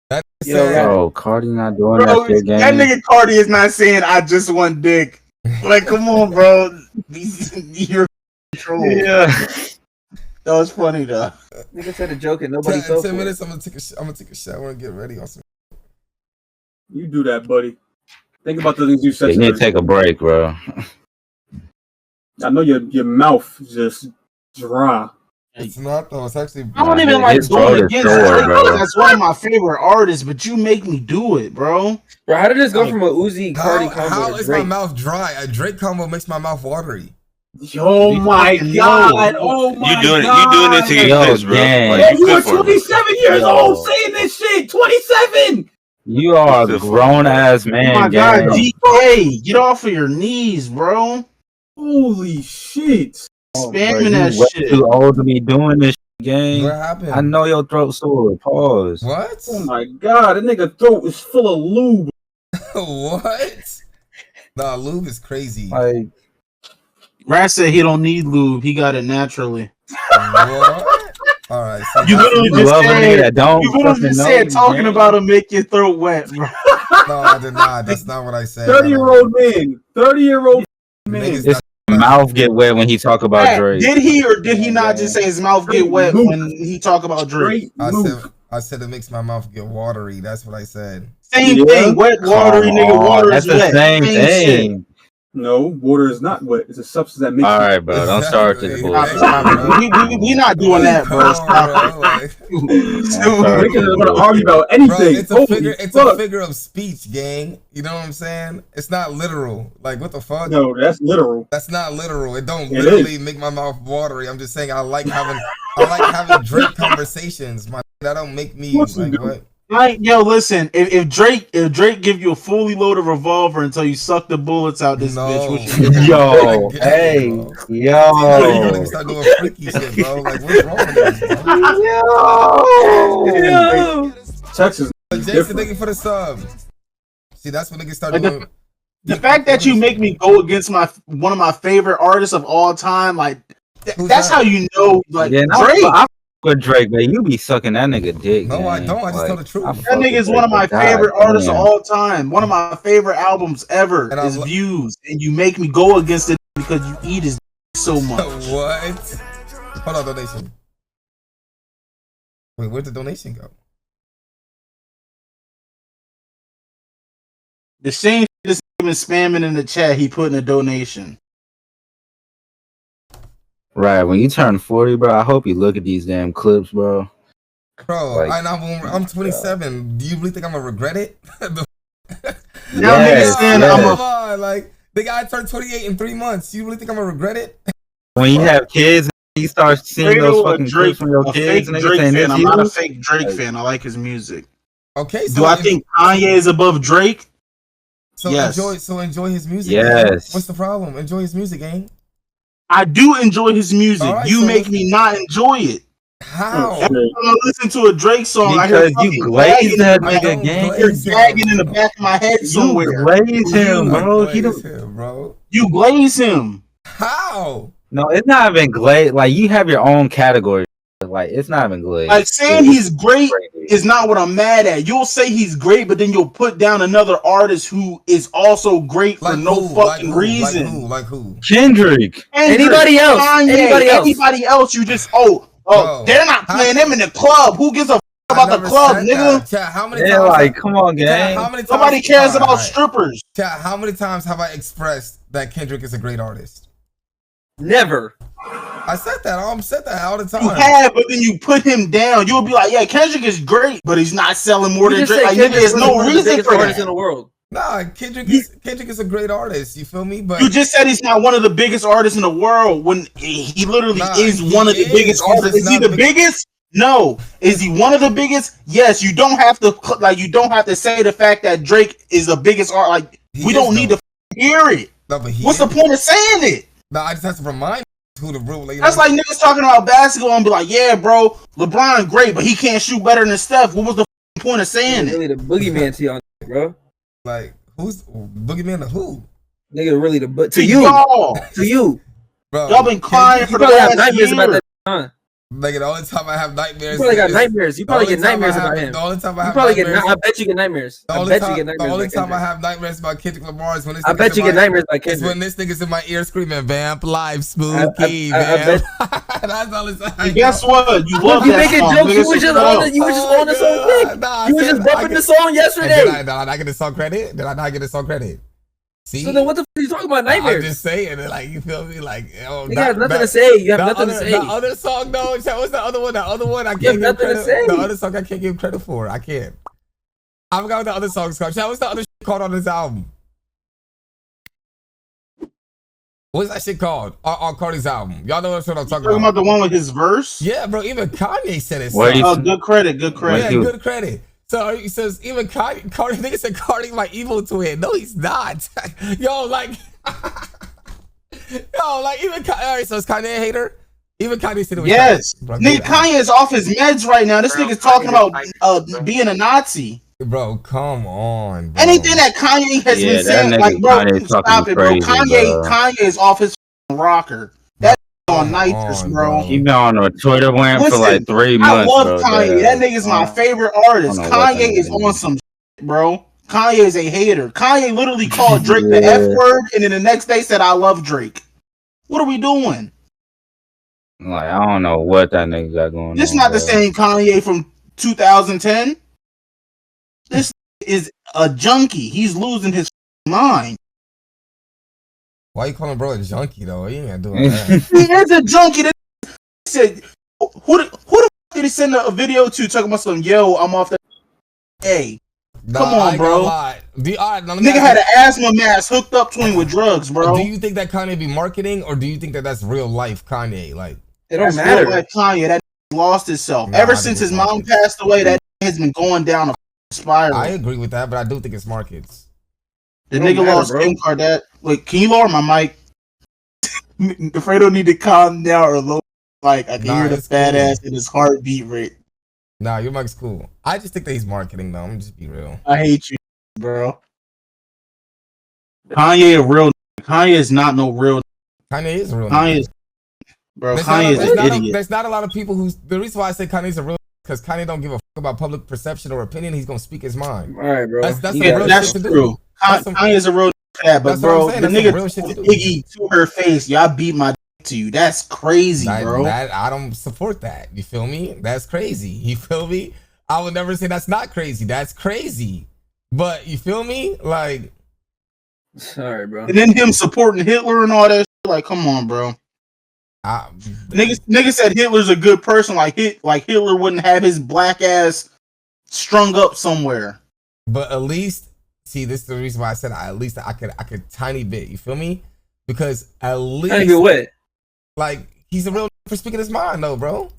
Speaker 2: That
Speaker 3: Yo,
Speaker 2: said,
Speaker 9: Bro, Cardi not doing
Speaker 3: Bro,
Speaker 9: that shit, gang.
Speaker 3: that nigga Carti is not saying I just want dick. Like, come on, bro. You're troll.
Speaker 9: Yeah.
Speaker 3: That was funny though.
Speaker 4: Nigga said a joke and nobody
Speaker 2: 10
Speaker 4: fell for
Speaker 2: minutes.
Speaker 4: it.
Speaker 2: I'm gonna take a shower and get ready on some.
Speaker 7: You do that, buddy. Think about the things you said.
Speaker 9: You need to take a break, bro.
Speaker 7: I know your mouth is just dry.
Speaker 2: It's not though. It's actually.
Speaker 3: I don't even like
Speaker 9: his throat
Speaker 3: going
Speaker 9: is
Speaker 3: against
Speaker 9: sore,
Speaker 3: Drake.
Speaker 9: bro.
Speaker 3: That's one of my favorite artists, but you make me do it, bro.
Speaker 4: Bro, how did this go from a Uzi Cardi combo
Speaker 2: How
Speaker 4: to
Speaker 2: is my
Speaker 4: Drake?
Speaker 2: mouth dry? A Drake combo makes my mouth watery.
Speaker 7: Oh my god! Oh my
Speaker 8: You doing
Speaker 7: god!
Speaker 8: it to get
Speaker 9: Yo,
Speaker 8: pissed, bro.
Speaker 9: gang.
Speaker 8: Like,
Speaker 7: You are
Speaker 8: good for it.
Speaker 7: 27 years old saying this shit. 27.
Speaker 9: You are a grown ass
Speaker 3: Oh
Speaker 9: man,
Speaker 3: my god,
Speaker 9: gang.
Speaker 3: DK, get off of your knees, bro.
Speaker 7: Holy shit!
Speaker 9: Bro,
Speaker 3: Spamming
Speaker 9: you
Speaker 3: that
Speaker 9: way
Speaker 3: shit.
Speaker 9: too old to be doing this shit, gang.
Speaker 2: What happened?
Speaker 9: I know your throat sore. Pause.
Speaker 2: What?
Speaker 7: Oh my god, that nigga throat is full of lube.
Speaker 2: What? Nah, lube is crazy.
Speaker 9: Like,
Speaker 3: Rat said he don't need lube. He got it naturally.
Speaker 2: What? All right. So
Speaker 3: You literally
Speaker 9: you
Speaker 3: just
Speaker 9: love a nigga
Speaker 3: said,
Speaker 9: that don't
Speaker 3: you literally
Speaker 9: fucking
Speaker 3: just
Speaker 9: know
Speaker 3: said
Speaker 9: you,
Speaker 3: talking
Speaker 9: gang.
Speaker 3: about him make your throat wet, bro.
Speaker 2: no, I did not. That's not what I said.
Speaker 7: 30-year-old man. 30-year-old man.
Speaker 2: Niggas
Speaker 9: His mouth get wet when he talk about
Speaker 3: Rat,
Speaker 9: Drake.
Speaker 3: did he or did he not just say his mouth get wet when he talk about Drake?
Speaker 2: I said it makes my mouth get watery. That's what I said.
Speaker 3: Same thing. Wet, watery, nigga. Water
Speaker 9: That's
Speaker 3: is
Speaker 9: the
Speaker 3: wet.
Speaker 9: same
Speaker 3: shit.
Speaker 9: thing.
Speaker 7: No, water is not wet. It's a substance that makes.
Speaker 9: All right, bro. Don't start this bullshit.
Speaker 3: We not doing that, bro.
Speaker 7: Niggas gonna argue about anything.
Speaker 2: Bro, it's a figure of speech, gang. You know what I'm saying? It's not literal. Like, what the fuck?
Speaker 7: No, that's literal.
Speaker 2: That's not literal. It don't literally make my mouth watery. I'm just saying I like having Drake conversations. That don't make me like what?
Speaker 3: Like, yo, listen, if Drake give you a fully loaded revolver until you suck the bullets out this bitch,
Speaker 9: yo, hey, yo,
Speaker 2: start doing freaky shit, bro. Like, what's wrong with this,
Speaker 3: yo?
Speaker 7: Texas.
Speaker 2: Jason, thank you for the sub. See, that's when niggas start doing.
Speaker 3: The fact that you make me go against one of my favorite artists of all time, like that's how you know, like Drake.
Speaker 9: With Drake, man, you be sucking that nigga dick.
Speaker 2: No,
Speaker 9: man.
Speaker 2: I don't. I just tell the truth.
Speaker 3: That nigga is one of my favorite artists of all time. One of my favorite albums ever is Views, and you make me go against it because you eat his so much.
Speaker 2: What? Hold on, donation. Wait, where'd the donation go?
Speaker 3: The same this been spamming in the chat. He put in a donation.
Speaker 9: Right, when you turn 40, bro, I hope you look at these damn clips, bro.
Speaker 2: Bro, like, I'm 27. Do you really think I'm gonna regret it? Like, the guy turned 28 in 3 months. You really think I'm gonna regret it?
Speaker 9: When you have kids, you start seeing those fucking clips from your kids.
Speaker 3: I'm not a fake Drake fan. I like his music.
Speaker 2: Okay, so
Speaker 3: do I think Kanye is above Drake?
Speaker 2: So
Speaker 3: yes.
Speaker 2: enjoy his music.
Speaker 9: Yes.
Speaker 2: Man. What's the problem? Enjoy his music, gang.
Speaker 3: I do enjoy his music.
Speaker 2: Right,
Speaker 3: you make me not enjoy it.
Speaker 2: How?
Speaker 3: Every time I listen to a Drake song,
Speaker 9: because
Speaker 3: I hear
Speaker 9: you glaze that nigga, gang.
Speaker 3: You're gagging in the back of my head somewhere.
Speaker 9: You glaze him, bro.
Speaker 3: You glaze him.
Speaker 2: How?
Speaker 9: No, it's not even glaze. Like, you have your own category. Like, it's not even glaze.
Speaker 3: Like, saying he's great is not what I'm mad at. You'll say he's great, but then you'll put down another artist who is also great for no fucking reason.
Speaker 2: Like who?
Speaker 9: Kendrick.
Speaker 3: Anybody else? Kanye, anybody else? You just
Speaker 2: Bro,
Speaker 3: they're not playing them in the club. Who gives a about the club, nigga?
Speaker 2: Chat, how many times?
Speaker 9: Like, come on, gang.
Speaker 3: Nobody cares about strippers.
Speaker 2: Chat, how many times have I expressed that Kendrick is a great artist?
Speaker 4: Never.
Speaker 2: I said that all the time.
Speaker 3: You have, but then you put him down. You'll be like, yeah, Kendrick is great, but he's not selling more than Drake. Like, there's no reason for that.
Speaker 4: In the world.
Speaker 2: Nah, Kendrick is a great artist. You feel me? But
Speaker 3: you just said he's not one of the biggest artists in the world when he literally is one of the biggest artists. Is he the biggest? No. Is he one of the biggest? Yes. You don't have to say the fact that Drake is the biggest art. Like, we don't need to hear it.
Speaker 2: No, but
Speaker 3: what's the point of saying it?
Speaker 2: No, I just have to remind who the rule.
Speaker 3: That's like niggas talking about basketball and be like, yeah, bro, LeBron great, but he can't shoot better than Steph. What was the point of saying it?
Speaker 4: Really, the boogeyman to y'all, bro.
Speaker 2: Like, who's boogeyman to who?
Speaker 4: Nigga, really to you. To you.
Speaker 3: Bro, y'all been crying for the last
Speaker 4: nightmares about that, huh?
Speaker 2: Like, the only time I have nightmares.
Speaker 4: You probably got nightmares. You probably get nightmares about him.
Speaker 2: The only time I have
Speaker 4: nightmares. I bet you get nightmares.
Speaker 2: The only time I have nightmares about Kendrick Lamar is when this.
Speaker 4: I bet you get nightmares about Kendrick.
Speaker 2: It's when this nigga's in my ear screaming, "Vamp Life, Spooky, man." That's all it's like.
Speaker 3: Guess what? You love
Speaker 4: that song. Jokes. You was just on the song thing. You was just bumping the song yesterday.
Speaker 2: Did I not get the song credit? Did I not get the song credit? See?
Speaker 4: So then what the f*** are you talking about nightmares?
Speaker 2: I'm just saying it, like, you feel me? Like,
Speaker 4: you have nothing to say. You have nothing to say.
Speaker 2: The other song, though, what's the other one? The other one I can't give
Speaker 4: nothing
Speaker 2: credit.
Speaker 4: To say.
Speaker 2: The other song I can't give credit for. I can't. I forgot what the other song's called. What's the other shit called on this album? What's that shit called on Carti's album? Y'all know what I'm talking about.
Speaker 3: The one with his verse?
Speaker 2: Yeah, bro. Even Kanye said it.
Speaker 3: Oh, good credit. Good credit.
Speaker 2: Yeah, good credit. So he says, even Carti, nigga said Carti my evil twin. No, he's not. Yo, like, even alright, so is Kanye a hater? Even Kanye said it was
Speaker 3: yes. Nigga, Kanye is off his meds right now. This nigga's talking about being a Nazi.
Speaker 2: Bro, come on, bro.
Speaker 3: Anything that Kanye has been saying, like, bro, stop it, bro. Kanye is off his rocker. That's on nitrous, bro.
Speaker 9: He been on a Twitter rant for like 3 months.
Speaker 3: I love Kanye. That nigga's my favorite artist. Kanye is on some shit, bro. Kanye is a hater. Kanye literally called Drake the F word, and then the next day said, "I love Drake." What are we doing?
Speaker 9: Like, I don't know what that nigga got going on.
Speaker 3: This not the same Kanye from 2010. This is a junkie. He's losing his mind.
Speaker 2: Why you calling bro a junkie though? He ain't gonna do all that.
Speaker 3: He is a junkie. That said, who the fuck did he send a video to talking about some? Yo, I'm off the. Hey, come on, bro. Nigga had an asthma mask hooked up to him with drugs, bro.
Speaker 2: Do you think that Kanye be marketing, or do you think that that's real life Kanye? Like,
Speaker 3: it don't matter. Real life Kanye, that lost himself. Ever since his mom passed away, that has been going down a spiral.
Speaker 2: I agree with that, but I do think it's markets.
Speaker 3: The nigga lost Kim Kardashian. Wait, can you lower my mic? Fredo need to calm down or low. Like I can hear the badass in his heartbeat rate.
Speaker 2: Nah, your mic's cool. I just think that he's marketing though. I'm just be real.
Speaker 3: I hate you, bro. Kanye a real. Kanye is not no real.
Speaker 2: Kanye is a real.
Speaker 3: Kanye is, bro. Kanye is an idiot.
Speaker 2: There's not a lot of people who. The reason why I say Kanye's a real because Kanye don't give a fuck about public perception or opinion. He's gonna speak his mind.
Speaker 4: All right, bro.
Speaker 2: That's real shit to
Speaker 3: true. Kanye is a real. But bro, the nigga Iggy to her face, y'all beat my to you. That's crazy, bro.
Speaker 2: I don't support that. You feel me? That's crazy. You feel me? I would never say that's not crazy. That's crazy. But you feel me? Like,
Speaker 4: sorry, bro.
Speaker 3: And then him supporting Hitler and all that. Like, come on, bro. Nigga said Hitler's a good person. Like Hitler wouldn't have his black ass strung up somewhere.
Speaker 2: But at least. See, this is the reason why I said at least I could tiny bit. You feel me? Because at least
Speaker 4: tiny bit what?
Speaker 2: Like he's a real for speaking his mind, though, bro.
Speaker 4: All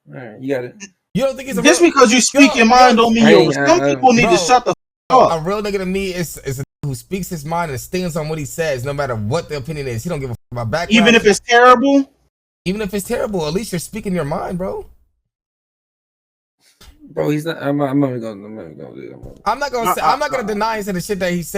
Speaker 4: right, you got it.
Speaker 2: You don't think he's a
Speaker 3: just
Speaker 2: real,
Speaker 3: because you speak your mind don't mean you. Some people need to shut the fuck up.
Speaker 2: A real nigga to me is a who speaks his mind and stands on what he says, no matter what the opinion is. He don't give a fuck about background.
Speaker 3: Even if it's terrible.
Speaker 2: Even if it's terrible, at least you're speaking your mind, bro.
Speaker 4: Bro, he's not. I'm not gonna do that.
Speaker 2: I'm not gonna deny the shit that he said.